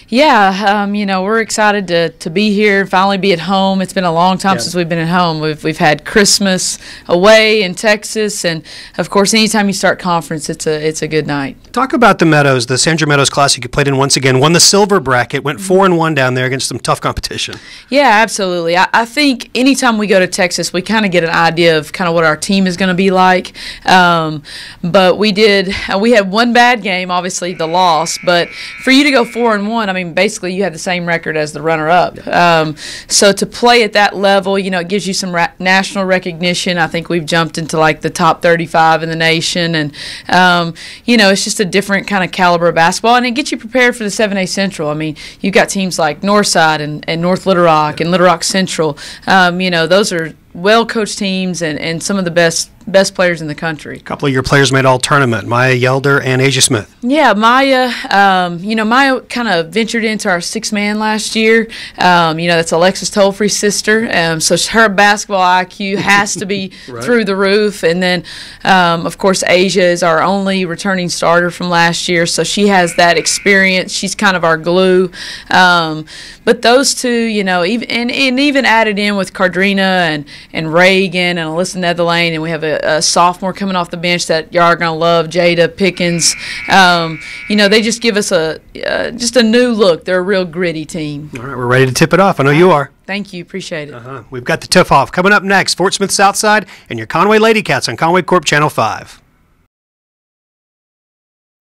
Yeah, we're excited to be here, finally be at home. It's been a long time since we've been at home. We've had Christmas away in Texas, and of course, anytime you start conference, it's a good night. Talk about the Meadows, the Sandra Meadows Classic you played in once again. Won the silver bracket, went 4-1 down there against some tough competition. Yeah, absolutely. I think anytime we go to Texas, we kind of get an idea of kind of what our team is going to be like. But we had one bad game, obviously the loss, but for you to go 4-1, basically you have the same record as the runner-up. So to play at that level, it gives you some national recognition. I think we've jumped into like the top 35 in the nation, and it's just a different kind of caliber of basketball, and it gets you prepared for the 7A Central. You've got teams like Northside and North Little Rock and Little Rock Central. Those are well-coached teams and some of the best players in the country. A couple of your players made all-tournament, Maya Yelder and Asia Smith. Yeah, Maya, Maya kind of ventured into our six-man last year. That's Alexis Tolfrey's sister, so her basketball IQ has to be right through the roof. And then, of course, Asia is our only returning starter from last year, so she has that experience. She's kind of our glue. But those two, even added in with Cardrina and Reagan and Alyssa Netherlane, and we have a sophomore coming off the bench that y'all are going to love, Jada Pickens. They just give us just a new look. They're a real gritty team. All right, we're ready to tip it off. I know you are. Thank you. Appreciate it. We've got the tip-off coming up next. Fort Smith Southside and your Conway Lady Cats on Conway Corp Channel 5.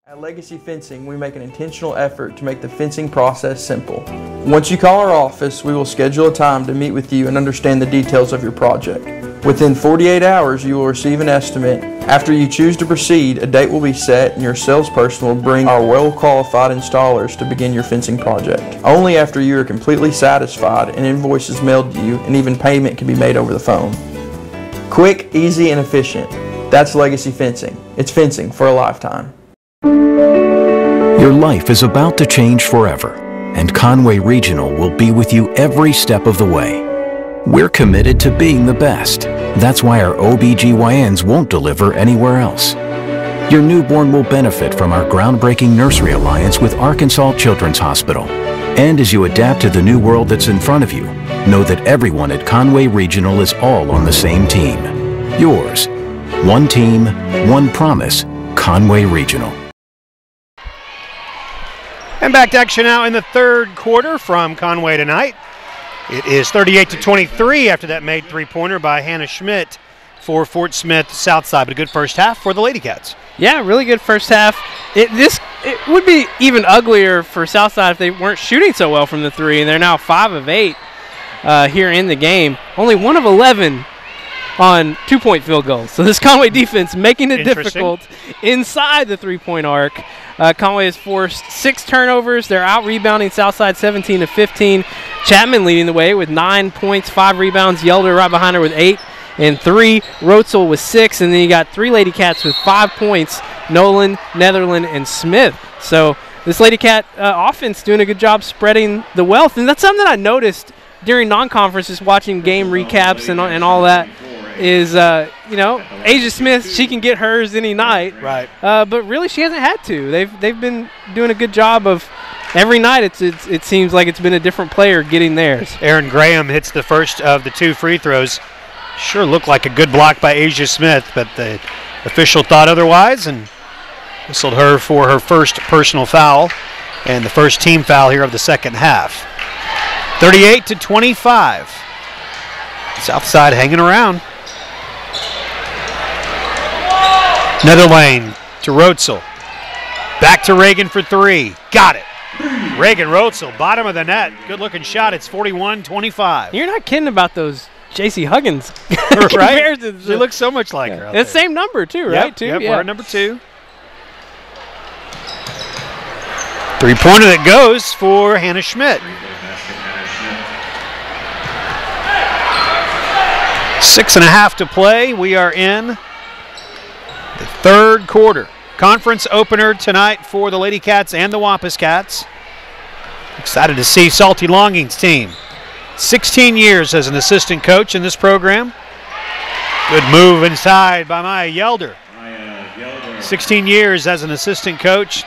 At Legacy Fencing, we make an intentional effort to make the fencing process simple. Once you call our office, we will schedule a time to meet with you and understand the details of your project. Within 48 hours, you will receive an estimate. After you choose to proceed, a date will be set and your salesperson will bring our well-qualified installers to begin your fencing project. Only after you are completely satisfied, an invoice is mailed to you and even payment can be made over the phone. Quick, easy, and efficient. That's Legacy Fencing. It's fencing for a lifetime. Your life is about to change forever, and Conway Regional will be with you every step of the way. We're committed to being the best. That's why our OBGYNs won't deliver anywhere else. Your newborn will benefit from our groundbreaking nursery alliance with Arkansas Children's Hospital. And as you adapt to the new world that's in front of you, know that everyone at Conway Regional is all on the same team. Yours. One team, one promise. Conway Regional. And back to action now in the third quarter from Conway tonight. It is 38-23 after that made three-pointer by Hannah Schmidt for Fort Smith Southside. But a good first half for the Lady Cats. Yeah, really good first half. It would be even uglier for Southside if they weren't shooting so well from the three, and they're now 5 of 8 here in the game. Only 1 of 11 on two-point field goals. So this Conway defense making it difficult inside the three-point arc. Conway has forced 6 turnovers. They're out-rebounding Southside 17-15. Chapman leading the way with 9 points, 5 rebounds. Yelder right behind her with 8 and 3. Rotzel with 6. And then you got 3 Lady Cats with 5 points, Nolan, Netherland, and Smith. So this Lady Cat offense doing a good job spreading the wealth. And that's something that I noticed during non-conferences, watching game recaps and all that. Is, Asia Smith, she can get hers any night. Right. But really she hasn't had to. They've been doing a good job of every night it seems like it's been a different player getting theirs. Aaron Graham hits the first of the 2 free throws. Sure looked like a good block by Asia Smith, but the official thought otherwise and whistled her for her first personal foul and the first team foul here of the second half. 38-25. Southside hanging around. Another lane to Rotzel. Back to Reagan for 3. Got it. Reagan Rotzel, bottom of the net. Good looking shot. It's 41-25. You're not kidding about those J.C. Huggins right? She looks so much like her. It's the same number too, right? Yep, we're at number 2. Three-pointer that goes for Hannah Schmidt. 6.5 to play. We are in the third quarter. Conference opener tonight for the Lady Cats and the Wampus Cats. Excited to see Salty Longing's team. 16 years as an assistant coach in this program. Good move inside by Maya Yelder. 16 years as an assistant coach.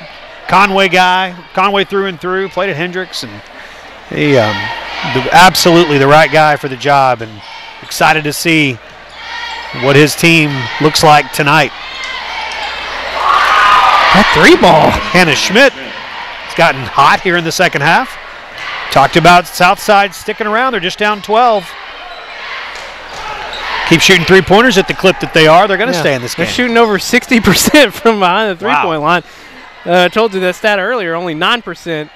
Conway guy, Conway through and through, played at Hendricks, and he absolutely the right guy for the job, and excited to see what his team looks like tonight. That 3-ball. Hannah Schmidt has gotten hot here in the second half. Talked about Southside sticking around. They're just down 12. Keep shooting 3-pointers at the clip that they are. They're going to stay in this game. They're shooting over 60% from behind the 3-point line. I told you that stat earlier, only 9%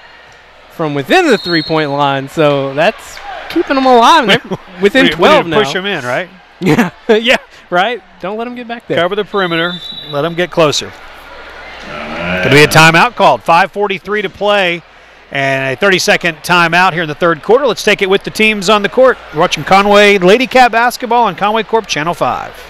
from within the 3-point line. So that's keeping them alive. They're within 12 now. Push them in, right? Yeah, yeah, right. Don't let them get back there. Cover the perimeter. Let them get closer. Could be a timeout called. 5:43 to play. And a 30-second timeout here in the third quarter. Let's take it with the teams on the court. We're watching Conway Lady Cat basketball on Conway Corp Channel 5.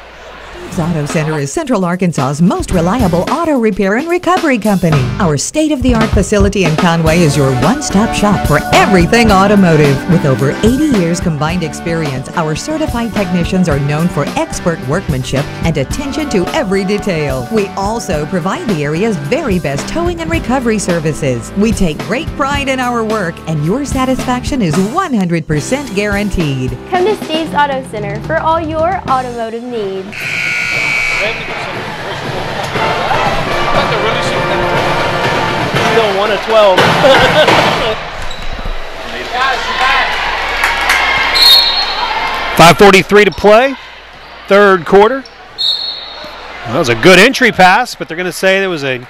Auto Center is Central Arkansas's most reliable auto repair and recovery company. Our state-of-the-art facility in Conway is your one-stop shop for everything automotive. With over 80 years combined experience, our certified technicians are known for expert workmanship and attention to every detail. We also provide the area's very best towing and recovery services. We take great pride in our work, and your satisfaction is 100% guaranteed. Come to Steve's Auto Center for all your automotive needs. Still 1 of 12. 5:43 to play. Third quarter. That was a good entry pass, but they're going to say there was a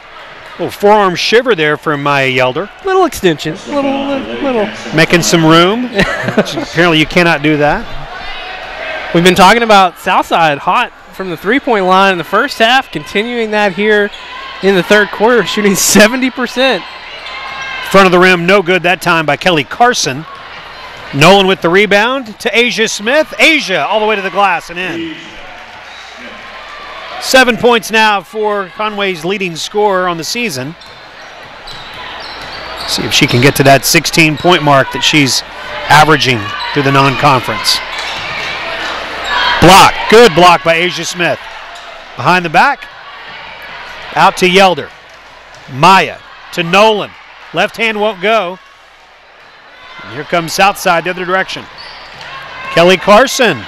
little forearm shiver there from Maya Yelder. Little extension. Little. Making some room. Apparently you cannot do that. We've been talking about Southside hot from the 3-point line in the first half, continuing that here in the third quarter, shooting 70%. Front of the rim, no good that time by Kelly Carson. Nolan with the rebound to Asia Smith. Asia all the way to the glass and in. 7 points now for Conway's leading scorer on the season. See if she can get to that 16-point mark that she's averaging through the non-conference. Block, good block by Asia Smith. Behind the back, out to Yelder. Maya to Nolan. Left hand won't go. And here comes Southside the other direction. Kelly Carson.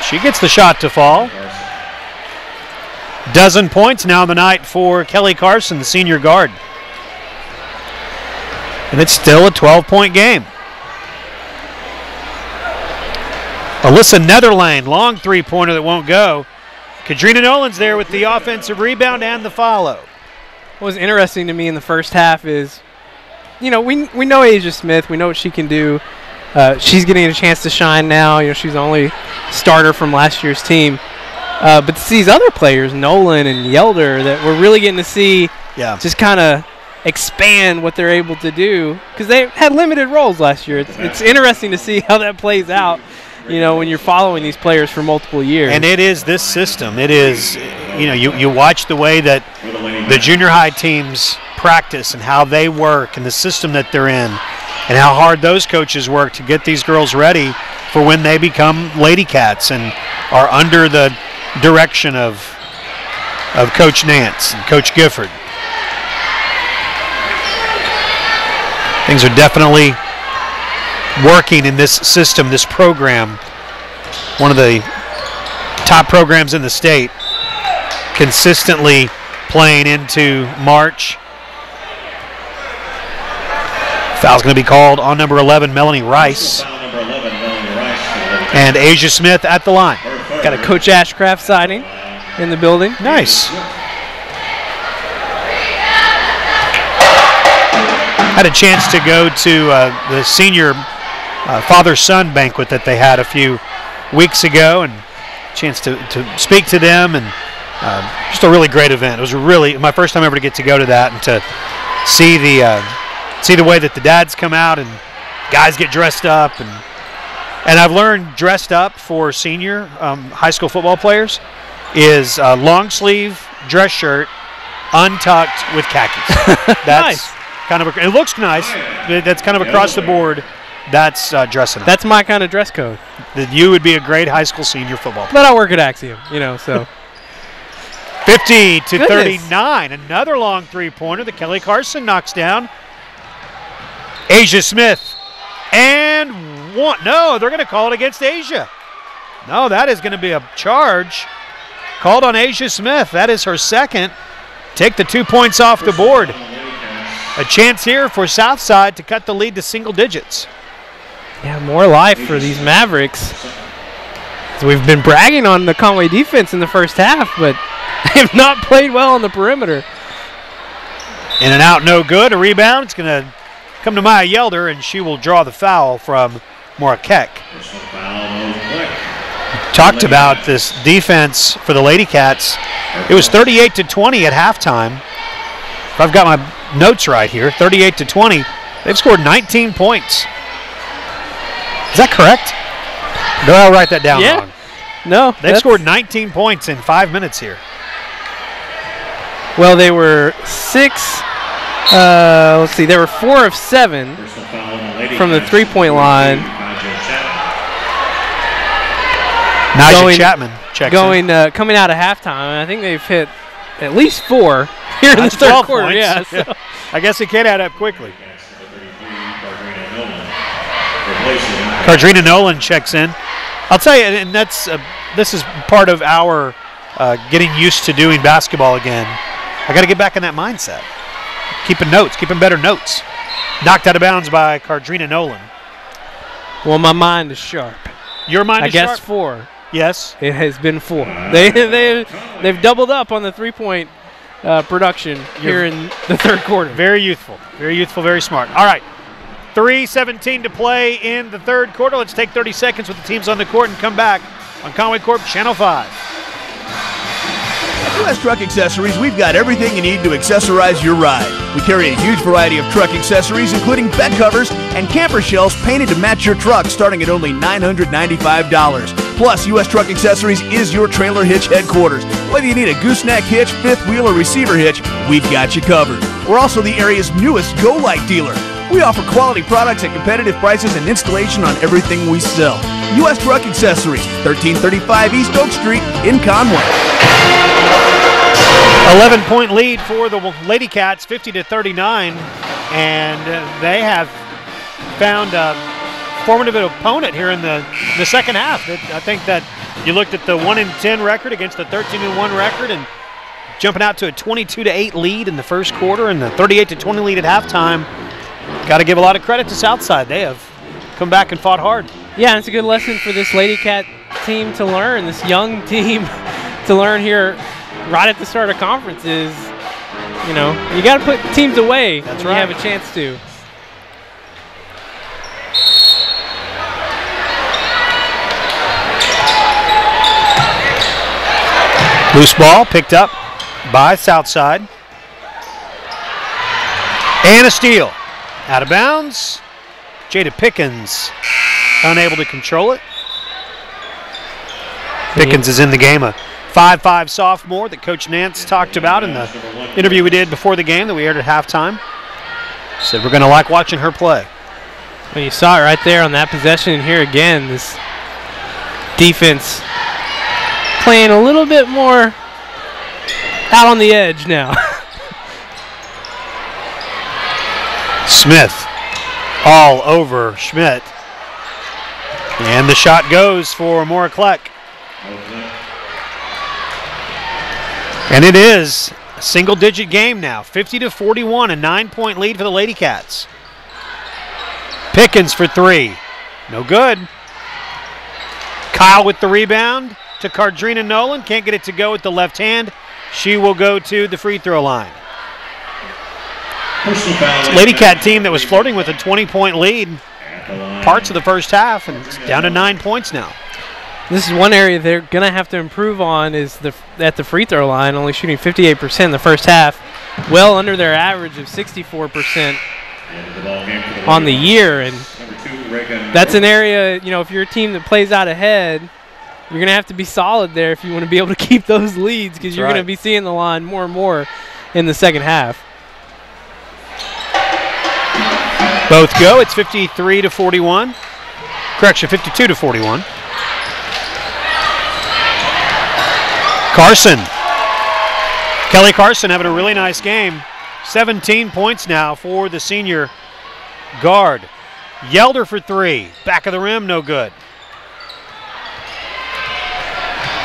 She gets the shot to fall. Dozen points now in the night for Kelly Carson, the senior guard. And it's still a 12-point game. Alyssa Netherlane, long 3-pointer that won't go. Kadrina Nolan's there with the offensive rebound and the follow. What was interesting to me in the first half is, we know Asia Smith. We know what she can do. She's getting a chance to shine now. She's the only starter from last year's team. But to see these other players, Nolan and Yelder, that we're really getting to see just kind of expand what they're able to do, because they had limited roles last year. It's interesting to see how that plays out, when you're following these players for multiple years. And it is this system. It is, you watch the way that the junior high teams practice and how they work and the system that they're in and how hard those coaches work to get these girls ready for when they become Lady Cats and are under the direction of Coach Nance and Coach Gifford. Things are definitely working in this system, this program. One of the top programs in the state, consistently playing into March. Foul's going to be called on number 11, Melanie Rice. And Asia Smith at the line. Got a Coach Ashcraft signing in the building. Nice. Had a chance to go to the senior father-son banquet that they had a few weeks ago, and a chance to speak to them, and just a really great event. It was really my first time ever to get to go to that and to see the way that the dads come out and guys get dressed up, and I've learned dressed up for senior high school football players is long sleeve dress shirt, untucked with khakis. That's nice. Kind of it looks nice. That's kind of across the board. That's dressing up. That's my kind of dress code. That you would be a great high school senior football player. But I work at Axiom, so. 50 to 39. Another long three-pointer that Kelly Carson knocks down. Asia Smith. And one. No, they're going to call it against Asia. No, that is going to be a charge called on Asia Smith. That is her second. Take the 2 points off the board. A chance here for Southside to cut the lead to single digits. Yeah, more life for these Mavericks. So we've been bragging on the Conway defense in the first half, but they have not played well on the perimeter. In and out, no good. A rebound. It's going to come to Maya Yelder, and she will draw the foul from Morakek. Talked about this defense for the Lady Cats. It was 38 to 20 at halftime. If I've got my notes right here, 38 to 20. They've scored 19 points. Is that correct? No, I'll write that down wrong. No. They've scored 19 points in 5 minutes here. Well, they were let's see, they were 4 of 7 from the three-point line. Nigel Chapman checks in. Coming out of halftime, I think they've hit at least 4 here in the third quarter. Yeah, so. I guess it can add up quickly. Cardrina Nolan checks in. I'll tell you, and this is part of our getting used to doing basketball again. I got to get back in that mindset. Keeping better notes. Knocked out of bounds by Cardrina Nolan. Well, my mind is sharp. Your mind is sharp? I guess 4. Yes. It has been 4. They've doubled up on the three-point production here in the third quarter. Very youthful, very smart. All right, 3:17 to play in the third quarter. Let's take 30 seconds with the teams on the court and come back on Conway Corp Channel 5. At U.S. Truck Accessories, we've got everything you need to accessorize your ride. We carry a huge variety of truck accessories, including bed covers and camper shells painted to match your truck, starting at only $995. Plus, U.S. Truck Accessories is your trailer hitch headquarters. Whether you need a gooseneck hitch, fifth wheel, or receiver hitch, we've got you covered. We're also the area's newest Go-Light dealer. We offer quality products at competitive prices and installation on everything we sell. U.S. Truck Accessories, 1335 East Oak Street in Conway. 11-point lead for the Lady Cats, 50 to 39, and they have found a formidable opponent here in the second half. I think that you looked at the 1-10 record against the 13-1 record, and jumping out to a 22-8 lead in the first quarter and the 38-20 lead at halftime. Got to give a lot of credit to Southside. They have come back and fought hard. Yeah, and it's a good lesson for this Lady Cat team to learn, this young team to learn here right at the start of conference is, you got to put teams away when you have a chance to. Loose ball picked up by Southside. And a steal. Out of bounds. Jada Pickens unable to control it. Pickens is in the game, a 5'5" sophomore that Coach Nance talked about in the interview we did before the game that we aired at halftime. Said we're going to like watching her play. Well, you saw it right there on that possession, and here again, this defense playing a little bit more out on the edge now. Smith all over Schmidt. And the shot goes for Maura Kleck. And it is a single-digit game now, 50-41, a 9-point lead for the Lady Cats. Pickens for three. No good. Kyle with the rebound to Cardrina Nolan. Can't get it to go with the left hand. She will go to the free throw line. It's a Lady Cat team that was flirting with a 20-point lead parts of the first half, and it's down to 9 points now. This is one area they're going to have to improve on is at the free throw line, only shooting 58% in the first half, well under their average of 64% on the year. And that's an area, you know, if you're a team that plays out ahead, you're going to have to be solid there if you want to be able to keep those leads, because you're going to be seeing the line more and more in the second half. Both go. It's 53-41. Correction, 52-41. Carson. Kelly Carson having a really nice game. 17 points now for the senior guard. Yelder for three. Back of the rim, no good.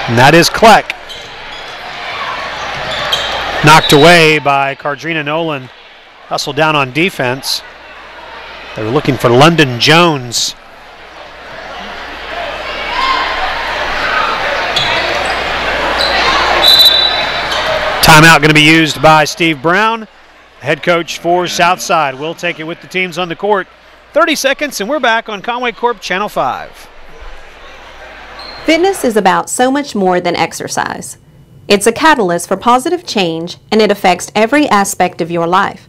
And that is Kleck. Knocked away by Cardrina Nolan. Hustled down on defense. They were looking for London Jones. Timeout going to be used by Steve Brown, head coach for Southside. We'll take it with the teams on the court. 30 seconds and we're back on Conway Corp Channel 5. Fitness is about so much more than exercise. It's a catalyst for positive change, and it affects every aspect of your life.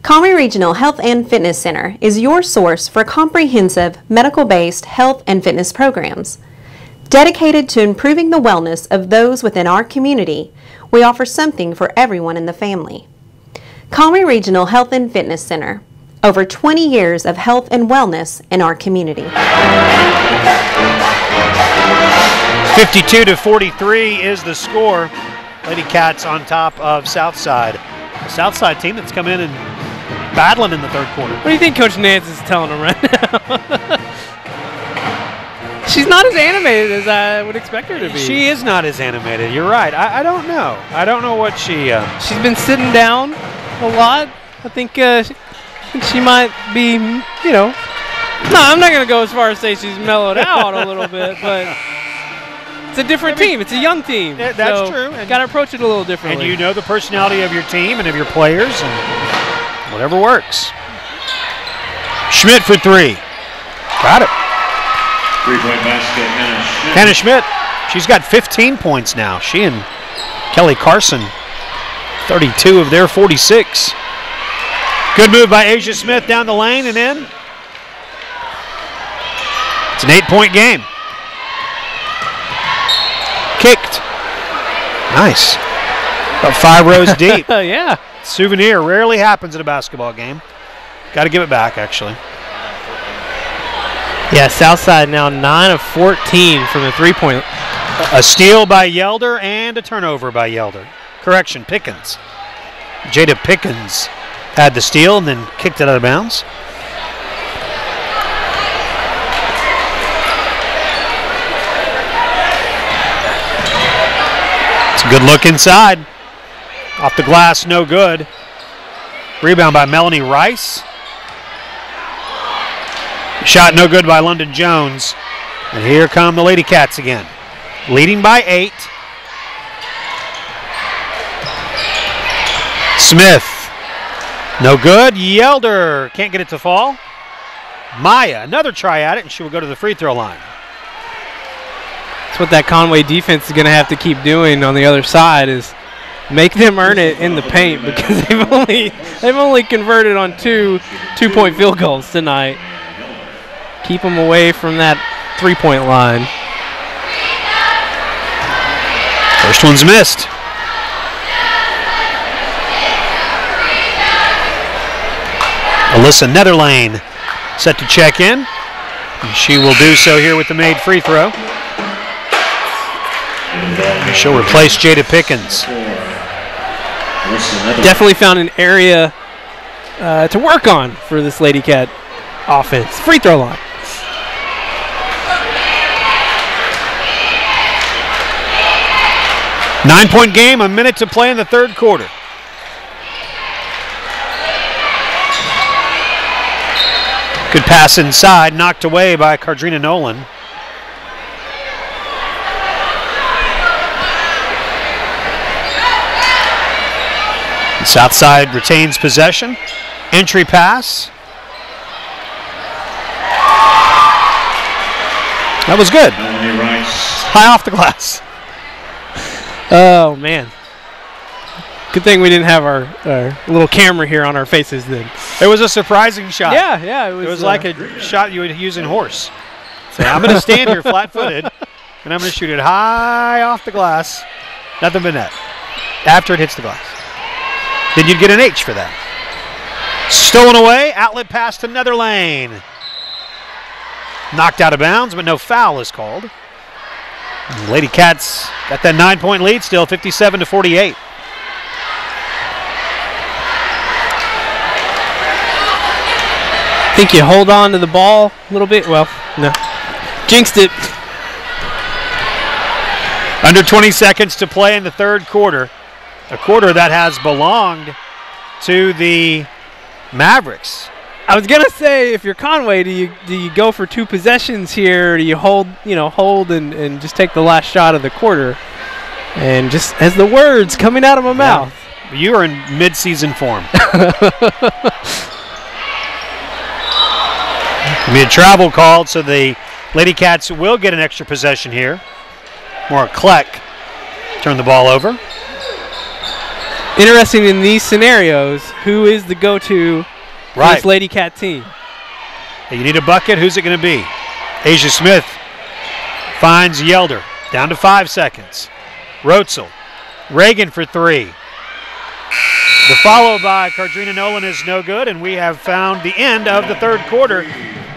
Conway Regional Health and Fitness Center is your source for comprehensive medical-based health and fitness programs. Dedicated to improving the wellness of those within our community, we offer something for everyone in the family. Conway Regional Health and Fitness Center, over 20 years of health and wellness in our community. 52-43 is the score. Lady Cats on top of Southside. The Southside team that's come in and battling in the third quarter. What do you think Coach Nance is telling them right now? She's not as animated as I would expect her to be. She is not as animated. You're right. I don't know. I don't know what she... She's been sitting down a lot. I think she might be, you know... No, I'm not going to go as far as say she's mellowed out a little bit, but... It's a different team. It's a young team. Yeah, that's true. Got to approach it a little differently. And you know the personality of your team and of your players, and whatever works. Schmidt for three. Got it. 3-point basket, Hannah Schmidt. She's got 15 points now. She and Kelly Carson, 32 of their 46. Good move by Asia Smith down the lane and in. It's an 8-point game. Kicked. Nice. About 5 rows deep. Yeah. Souvenir. Rarely happens in a basketball game. Got to give it back, actually. Yeah, Southside now 9 of 14 from the three-point. A steal by Yelder and a turnover by Yelder. Correction, Pickens. Jada Pickens had the steal and then kicked it out of bounds. It's a good look inside. Off the glass, no good. Rebound by Melanie Rice. Shot no good by London Jones. And here come the Lady Cats again. Leading by 8. Smith. No good. Yelder can't get it to fall. Maya, another try at it, and she will go to the free throw line. That's what that Conway defense is going to have to keep doing on the other side, is make them earn it in the paint, because they've only converted on two-point field goals tonight. Keep them away from that three-point line. First one's missed. Alyssa Netherlane set to check in. And she will do so here with the made free throw. She'll replace Jada Pickens. Definitely found an area to work on for this Lady Cat offense. Free throw line. Nine-point game, a minute to play in the third quarter. Good pass inside, knocked away by Cardrina Nolan. Southside retains possession. Entry pass. That was good. High off the glass. Oh, man. Good thing we didn't have our little camera here on our faces then. It was a surprising shot. Yeah. It was like a shot you would use in horse. So I'm going to stand here flat-footed, and I'm going to shoot it high off the glass. Nothing but net. After it hits the glass. Then you'd get an H for that. Stolen away. Outlet pass to Netherlane. Knocked out of bounds, but no foul is called. And Lady Cats got that 9-point lead still, 57-48. Think you hold on to the ball a little bit? Well, no. Jinxed it. Under 20 seconds to play in the third quarter. A quarter that has belonged to the Mavericks. I was gonna say, if you're Conway, do you go for two possessions here? Or do you hold and just take the last shot of the quarter? And just as the words coming out of my mouth, you are in mid-season form. Be a travel called, so the Lady Cats will get an extra possession here. More Kleck turn the ball over. Interesting in these scenarios, who is the go-to for this Lady Cat team? Hey, you need a bucket. Who's it going to be? Asia Smith finds Yelder. Down to 5 seconds. Rotzel. Reagan for three. The follow by Cardrina Nolan is no good, and we have found the end of the third quarter.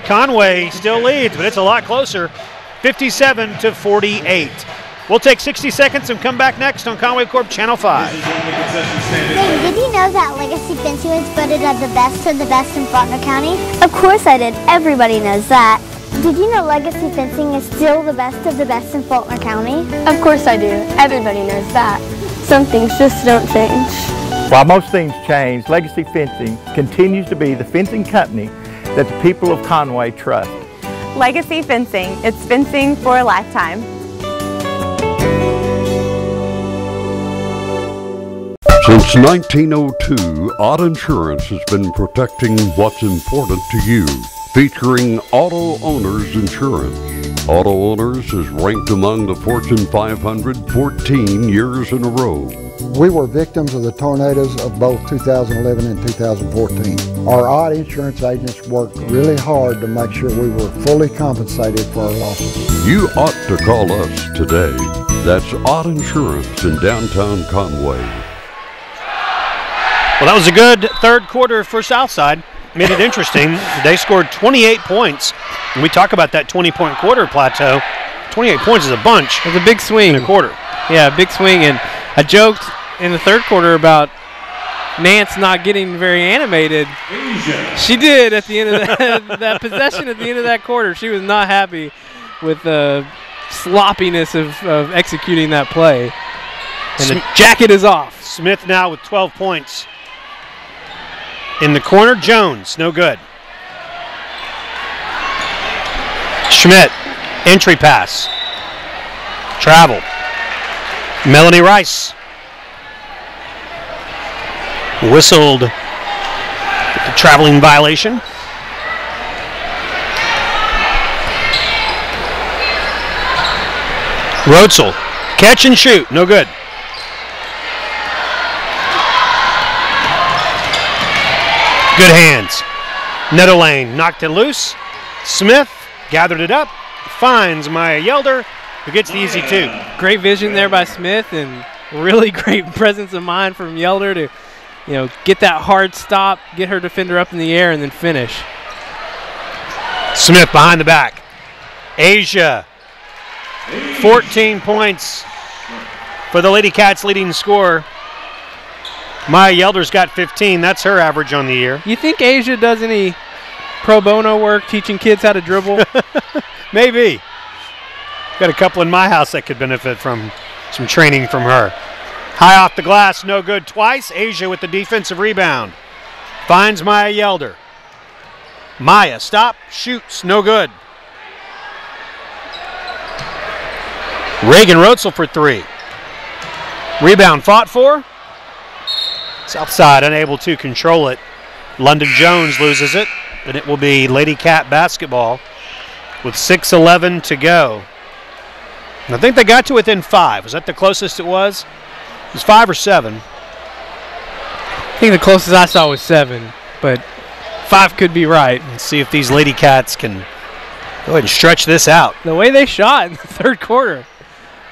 Conway still leads, but it's a lot closer. 57-48. We'll take 60 seconds and come back next on Conway Corp Channel 5. Did you know that Legacy Fencing was voted as the best of the best in Faulkner County? Of course I did. Everybody knows that. Did you know Legacy Fencing is still the best of the best in Faulkner County? Of course I do. Everybody knows that. Some things just don't change. While most things change, Legacy Fencing continues to be the fencing company that the people of Conway trust. Legacy Fencing. It's fencing for a lifetime. Since 1902, Odd Insurance has been protecting what's important to you, featuring Auto Owners Insurance. Auto Owners is ranked among the Fortune 500 14 years in a row. We were victims of the tornadoes of both 2011 and 2014. Our Odd Insurance agents worked really hard to make sure we were fully compensated for our losses. You ought to call us today. That's Odd Insurance in downtown Conway. Well, that was a good third quarter for Southside. Made it interesting. They scored 28 points. And we talk about that 20-point quarter plateau. 28 points is a bunch. It was a big swing. In a quarter. Yeah, big swing. And I joked in the third quarter about Nance not getting very animated. She did at the end of that possession at the end of that quarter. She was not happy with the sloppiness of executing that play. And the jacket is off. Smith now with 12 points. In the corner, Jones, no good. Schmidt, entry pass. Travel. Melanie Rice. Whistled. The traveling violation. Rotzel, catch and shoot, no good. Good hands. Netherlane knocked it loose. Smith gathered it up, finds Maya Yelder, who gets the easy two. Great vision there by Smith, and really great presence of mind from Yelder to, get that hard stop, get her defender up in the air, and then finish. Smith behind the back. Asia, 14 points for the Lady Cats' leading scorer. Maya Yelder's got 15. That's her average on the year. You think Asia does any pro bono work, teaching kids how to dribble? Maybe. Got a couple in my house that could benefit from some training from her. High off the glass, no good twice. Asia with the defensive rebound. Finds Maya Yelder. Maya, stop, shoots, no good. Reagan Rotzel for 3. Rebound fought for. Southside unable to control it. London Jones loses it, and it will be Lady Cat basketball with 6:11 to go. And I think they got to within 5. Was that the closest it was? It was 5 or 7. I think the closest I saw was 7, but 5 could be right. Let's see if these Lady Cats can go ahead and stretch this out. The way they shot in the third quarter,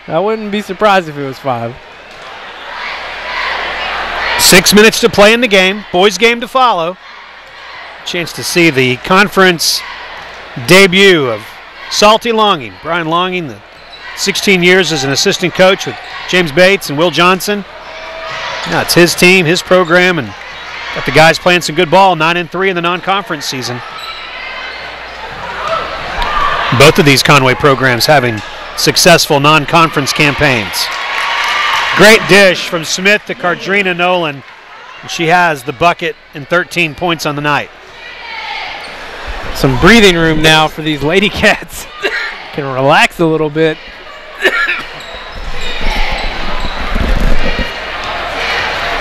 I wouldn't be surprised if it was 5. 6 minutes to play in the game. Boys game to follow. Chance to see the conference debut of Salty Longing. Brian Longing, the 16 years as an assistant coach with James Bates and Will Johnson. Now it's his team, his program, and got the guys playing some good ball, 9-3 in the non-conference season. Both of these Conway programs having successful non-conference campaigns. Great dish from Smith to Cardrina Nolan. She has the bucket and 13 points on the night. Some breathing room now for these Lady Cats. Can relax a little bit.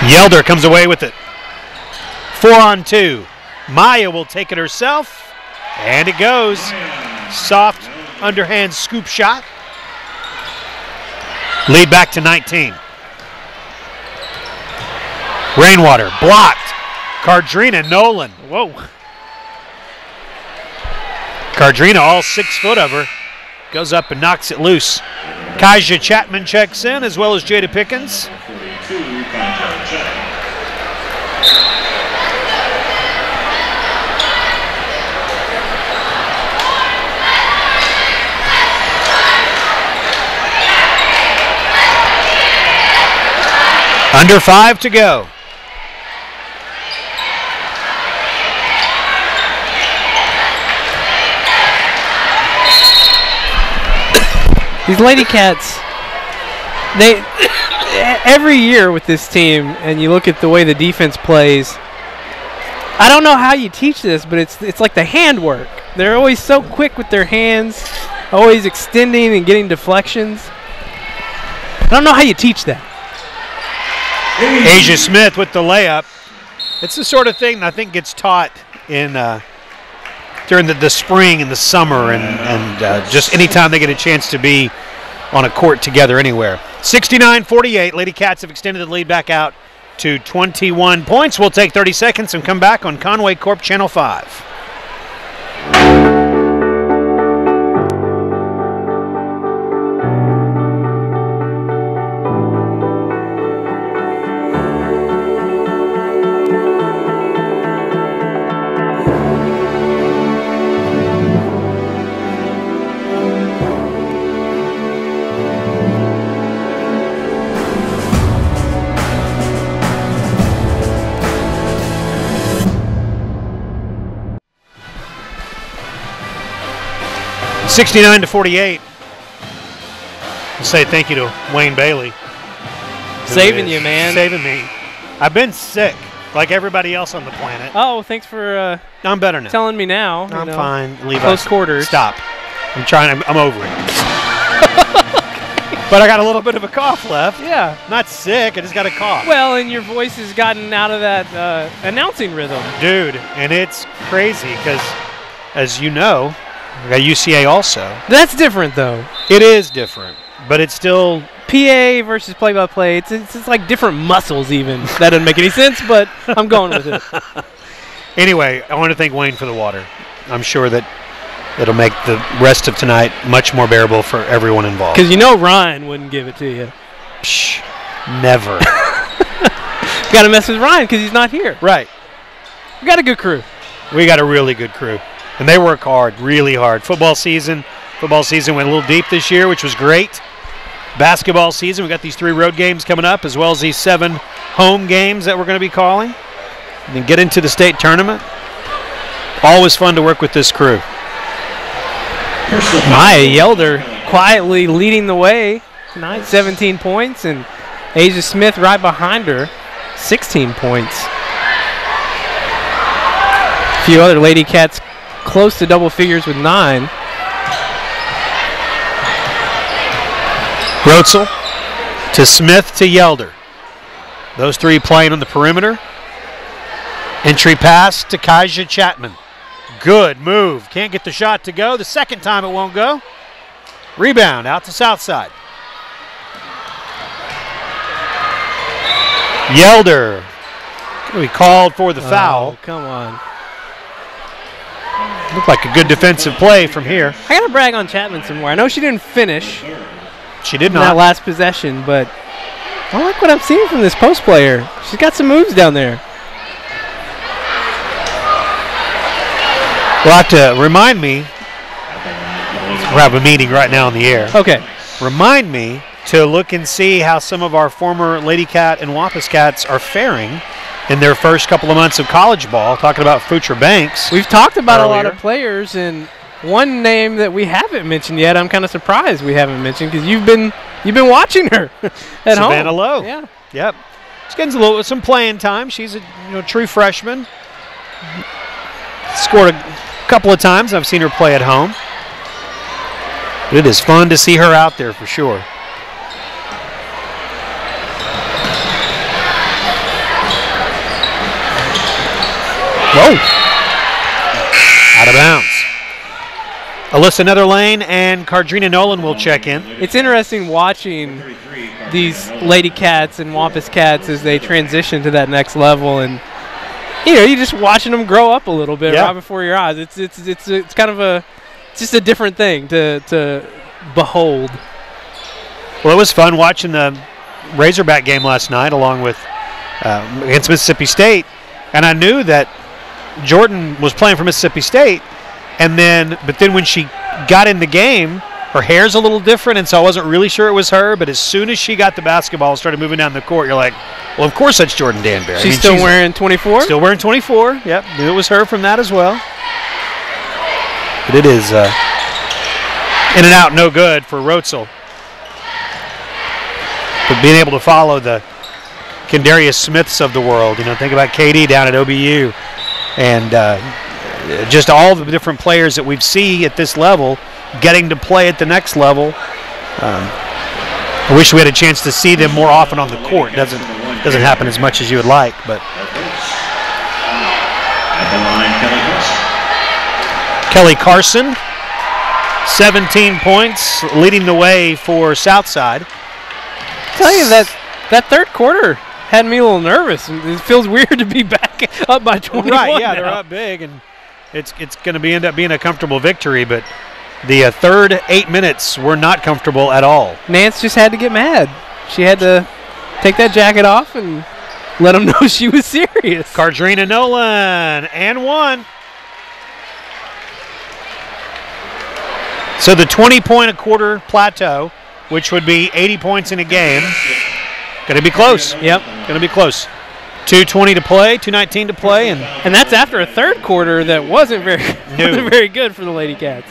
Yelder comes away with it. 4-on-2. Maya will take it herself, and it goes. Soft underhand scoop shot. Lead back to 19. Rainwater blocked. Cardrina Nolan. Whoa. Cardrina, all 6 foot of her, goes up and knocks it loose. Kaija Chapman checks in, as well as Jada Pickens. Under 5 to go. These Lady Cats, they every year with this team, and you look at the way the defense plays, I don't know how you teach this, but it's like the handwork. They're always so quick with their hands, always extending and getting deflections. I don't know how you teach that. Asia Smith with the layup. It's the sort of thing that I think gets taught in during the spring and the summer and just anytime they get a chance to be on a court together anywhere. 69-48. Lady Cats have extended the lead back out to 21 points. We'll take 30 seconds and come back on Conway Corp Channel 5. 69-48. I'll say thank you to Wayne Bailey. Saving you, man. Saving me. I've been sick, like everybody else on the planet. Oh, thanks for I'm better now. Telling me now. I'm fine. Leave close quarters. Stop. I'm over it. But I got a little bit of a cough left. Yeah. Not sick. I just got a cough. Well, and your voice has gotten out of that announcing rhythm. Dude, and it's crazy because, as you know, I got UCA also. That's different, though. It is different, but it's still PA versus play-by-play. It's like different muscles even. That doesn't make any sense, but I'm going with it. Anyway, I want to thank Wayne for the water. I'm sure that it'll make the rest of tonight much more bearable for everyone involved. Because you know Ryan wouldn't give it to you. Psh, never. Got to mess with Ryan because he's not here. Right. We got a good crew. We got a really good crew. And they work hard, really hard. Football season went a little deep this year, which was great. Basketball season, we got these 3 road games coming up, as well as these 7 home games that we're going to be calling. And then get into the state tournament. Always fun to work with this crew. Maya Yelder quietly leading the way tonight, 17 points, and Asia Smith right behind her, 16 points. A few other Lady Cats close to double figures with 9. Rotzel to Smith to Yelder. Those three playing on the perimeter. Entry pass to Kaija Chapman. Good move. Can't get the shot to go. The second time it won't go. Rebound out to Southside. Yelder. We called for the foul. Come on. Looked like a good defensive play from here. I got to brag on Chapman some more. I know she didn't finish. She did in not. that last possession, but I like what I'm seeing from this post player. She's got some moves down there. We'll have to remind me. We'll have a meeting right now on the air. Okay. Remind me to look and see how some of our former Lady Cat and Wampus Cats are faring in their first couple of months of college ball. Talking about Future Banks. We've talked about earlier. a lot of players, and one name that we haven't mentioned yet, I'm kind of surprised we haven't mentioned because you've been watching her at home. Savannah Lowe. Yeah. Yep. She's getting some playing time. She's a true freshman. Scored a couple of times. I've seen her play at home. But it is fun to see her out there for sure. Whoa. Out of bounds. Alyssa Netherlane and Cardrina Nolan will check in. It's interesting watching these Lady Cats and Wampus Cats as they transition to that next level, and you're just watching them grow up a little bit right before your eyes. It's kind of just a different thing to behold. Well, it was fun watching the Razorback game last night along with against Mississippi State, and I knew that Jordan was playing for Mississippi State, but then when she got in the game, her hair's a little different, and so I wasn't really sure it was her, but as soon as she got the basketball and started moving down the court, you're like, well, of course that's Jordan Danbury. She's still wearing 24? Still wearing 24, yep. Knew it was her from that as well. But it is in and out, no good for Rotzel. But being able to follow the Kendarius Smiths of the world, think about KD down at OBU, and just all the different players that we see at this level getting to play at the next level. I wish we had a chance to see them more often on the court. Doesn't happen as much as you would like, but Kelly Carson, 17 points, leading the way for Southside. I tell you that third quarter had me a little nervous. It feels weird to be back up by 21. Right, yeah, now. they're up big, and it's going to end up being a comfortable victory, but the third 8 minutes were not comfortable at all. Nance just had to get mad. She had to take that jacket off and let them know she was serious. Cardrina Nolan, and one. So the 20-point-a-quarter plateau, which would be 80 points in a game, going to be close. Yep. Going to be close. 2:20 to play, 2:19 to play. And that's after a third quarter that wasn't very good for the Lady Cats.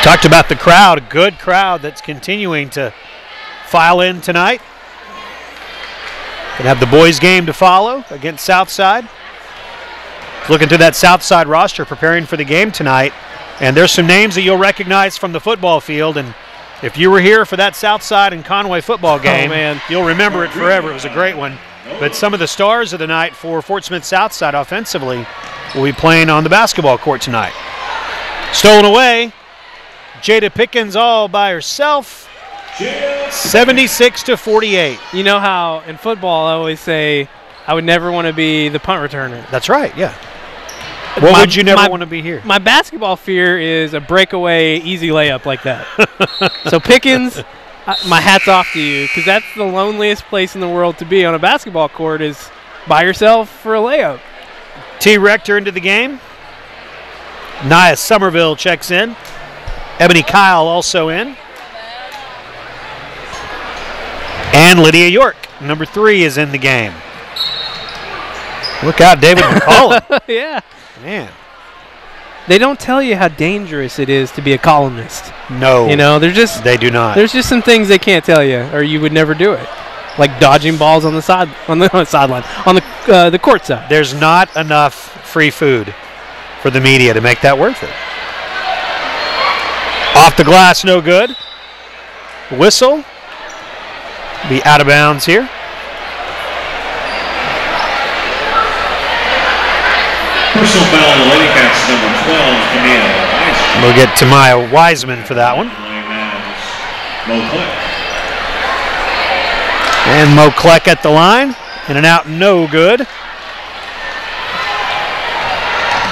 Talked about the crowd, a good crowd that's continuing to file in tonight. Going to have the boys' game to follow against Southside. Looking to that Southside roster preparing for the game tonight. And there's some names that you'll recognize from the football field. And if you were here for that Southside and Conway football game, you'll remember it forever. It was a great one. But some of the stars of the night for Fort Smith Southside offensively will be playing on the basketball court tonight. Stolen away. Jada Pickens all by herself. 76-48. You know how in football I always say I would never want to be the punt returner. That's right, yeah. What would you never want to be here? My basketball fear is a breakaway easy layup like that. So Pickens, my hat's off to you, because that's the loneliest place in the world to be on a basketball court, is by yourself for a layup. T. Rector into the game. Nia Somerville checks in. Ebony Kyle also in. And Lydia York, number 3, is in the game. Look out, David McCollum. Yeah. Man. They don't tell you how dangerous it is to be a columnist. No. You know, they do not. There's just some things they can't tell you, or you would never do it. Like dodging balls on the sideline, on the court side. There's not enough free food for the media to make that worth it. Off the glass, no good. Whistle. Be out of bounds here. Personal foul on the Lady Cats, number 12, Tamia Wiseman. We'll get Tamia Wiseman for that one. Mo Kleck. And Mo Kleck at the line. In and out, no good.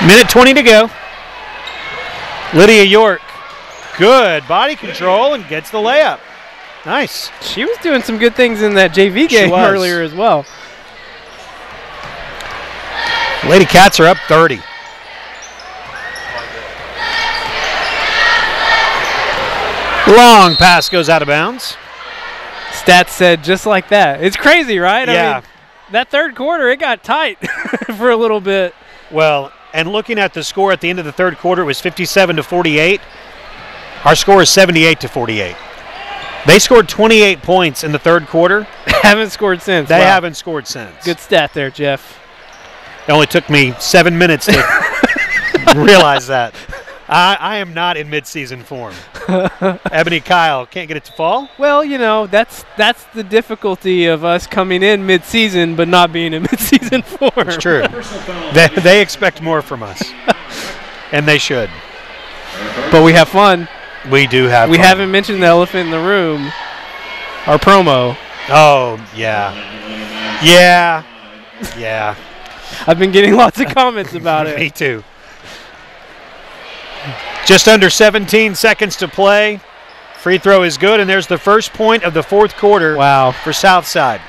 Minute 20 to go. Lydia York, good body control and gets the layup. Nice. She was doing some good things in that JV game earlier as well. Lady Cats are up 30. Long pass goes out of bounds. Stats said just like that. It's crazy, right? Yeah. I mean, that third quarter, it got tight for a little bit. Well, and looking at the score at the end of the third quarter, it was 57-48. Our score is 78-48. They scored 28 points in the third quarter. Haven't scored since. They haven't scored since. Good stat there, Jeff. It only took me 7 minutes to realize that. I am not in midseason form. Ebony Kyle can't get it to fall. Well, you know, that's the difficulty of us coming in midseason but not being in midseason form. It's true. They expect more from us, and they should. But we have fun. We do have We fun. haven't mentioned the elephant in the room, our promo. Oh, yeah. Yeah. Yeah. I've been getting lots of comments about it. Me too. Just under 17 seconds to play. Free throw is good, and there's the first point of the fourth quarter. Wow. For Southside.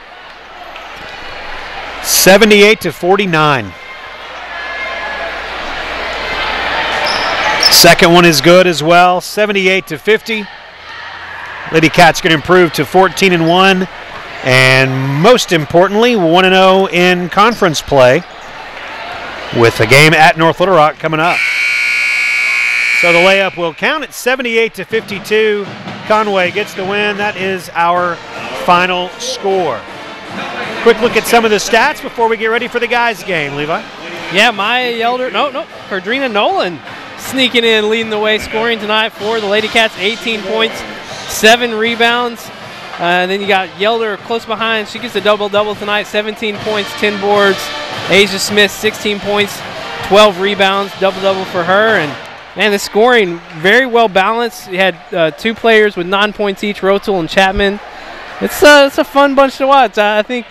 78-49. Second one is good as well. 78-50. Lady Cats can improve to 14-1, and most importantly, 1-0 in conference play, with a game at North Little Rock coming up. So the layup will count at 78-52. Conway gets the win. That is our final score. Quick look at some of the stats before we get ready for the guys' game, Levi. Yeah, Maya Yelder, Cardrina Nolan sneaking in, leading the way, scoring tonight for the Lady Cats, 18 points, 7 rebounds. And then you got Yelder close behind. She gets a double-double tonight, 17 points, 10 boards. Asia Smith, 16 points, 12 rebounds, double-double for her. And man, the scoring very well balanced. You had 2 players with 9 points each, Rotel and Chapman. It's a fun bunch to watch. I think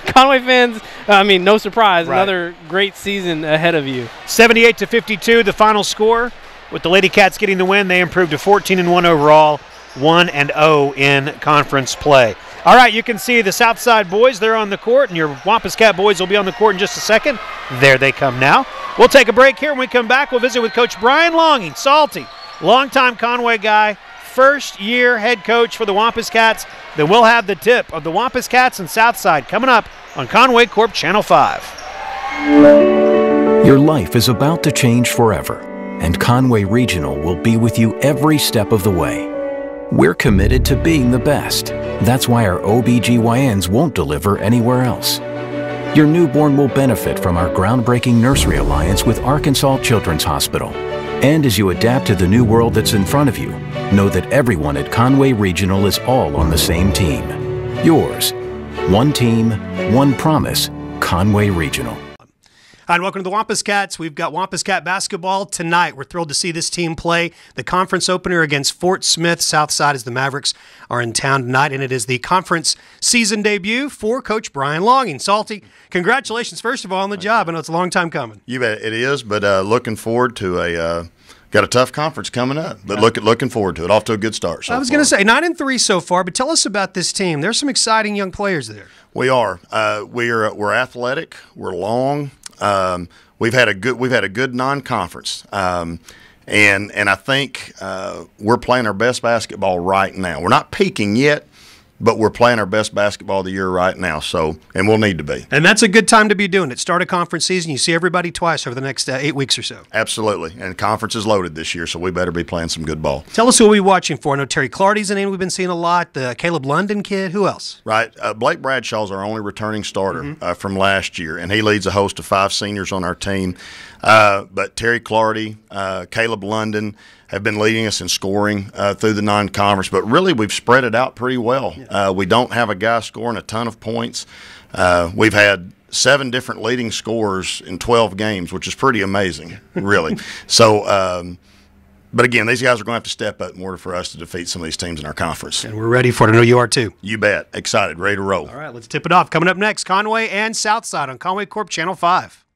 Conway fans, no surprise, right. Another great season ahead of you. 78-52, the final score. With the Lady Cats getting the win, they improved to 14-1 overall, 1-0 in conference play. All right, you can see the Southside boys. They're on the court, and your Wampus Cat boys will be on the court in just a second. There they come now. We'll take a break here. When we come back, we'll visit with Coach Brian Longing, Salty, longtime Conway guy, first-year head coach for the Wampus Cats. Then we'll have the tip of the Wampus Cats and Southside coming up on Conway Corp Channel 5. Your life is about to change forever, and Conway Regional will be with you every step of the way. We're committed to being the best. That's why our OBGYNs won't deliver anywhere else. Your newborn will benefit from our groundbreaking nursery alliance with Arkansas Children's Hospital. And as you adapt to the new world that's in front of you, know that everyone at Conway Regional is all on the same team. Yours. One team, one promise. Conway Regional. Hi, and welcome to the Wampus Cats. We've got Wampus Cat basketball tonight. We're thrilled to see this team play the conference opener against Fort Smith. Southside, as the Mavericks are in town tonight, and it is the conference season debut for Coach Brian Longing. Salty, congratulations, first of all, on the job. I know it's a long time coming. You bet it is, but looking forward to got a tough conference coming up, but looking forward to it. Off to a good start so I was going to say 9-3 so far, but tell us about this team. There's some exciting young players there. We are. We're athletic. We're long. We've had a good non-conference, and I think we're playing our best basketball right now. We're not peaking yet, but we're playing our best basketball of the year right now, and we'll need to be. And that's a good time to be doing it. Start a conference season. You see everybody twice over the next 8 weeks or so. Absolutely. And conference is loaded this year, so we better be playing some good ball. Tell us who we're watching for. I know Terry Clardy's a name we've been seeing a lot. The Caleb London kid. Who else? Right. Blake Bradshaw's our only returning starter from last year, and he leads a host of 5 seniors on our team. But Terry Clardy, Caleb London have been leading us in scoring through the non-conference, but really we've spread it out pretty well. We don't have a guy scoring a ton of points. We've had 7 different leading scorers in 12 games, which is pretty amazing, really. So, but again, these guys are going to have to step up in order for us to defeat some of these teams in our conference. And we're ready for it. I know you are too. You bet. Excited, ready to roll. All right, let's tip it off. Coming up next, Conway and Southside on Conway Corp Channel 5.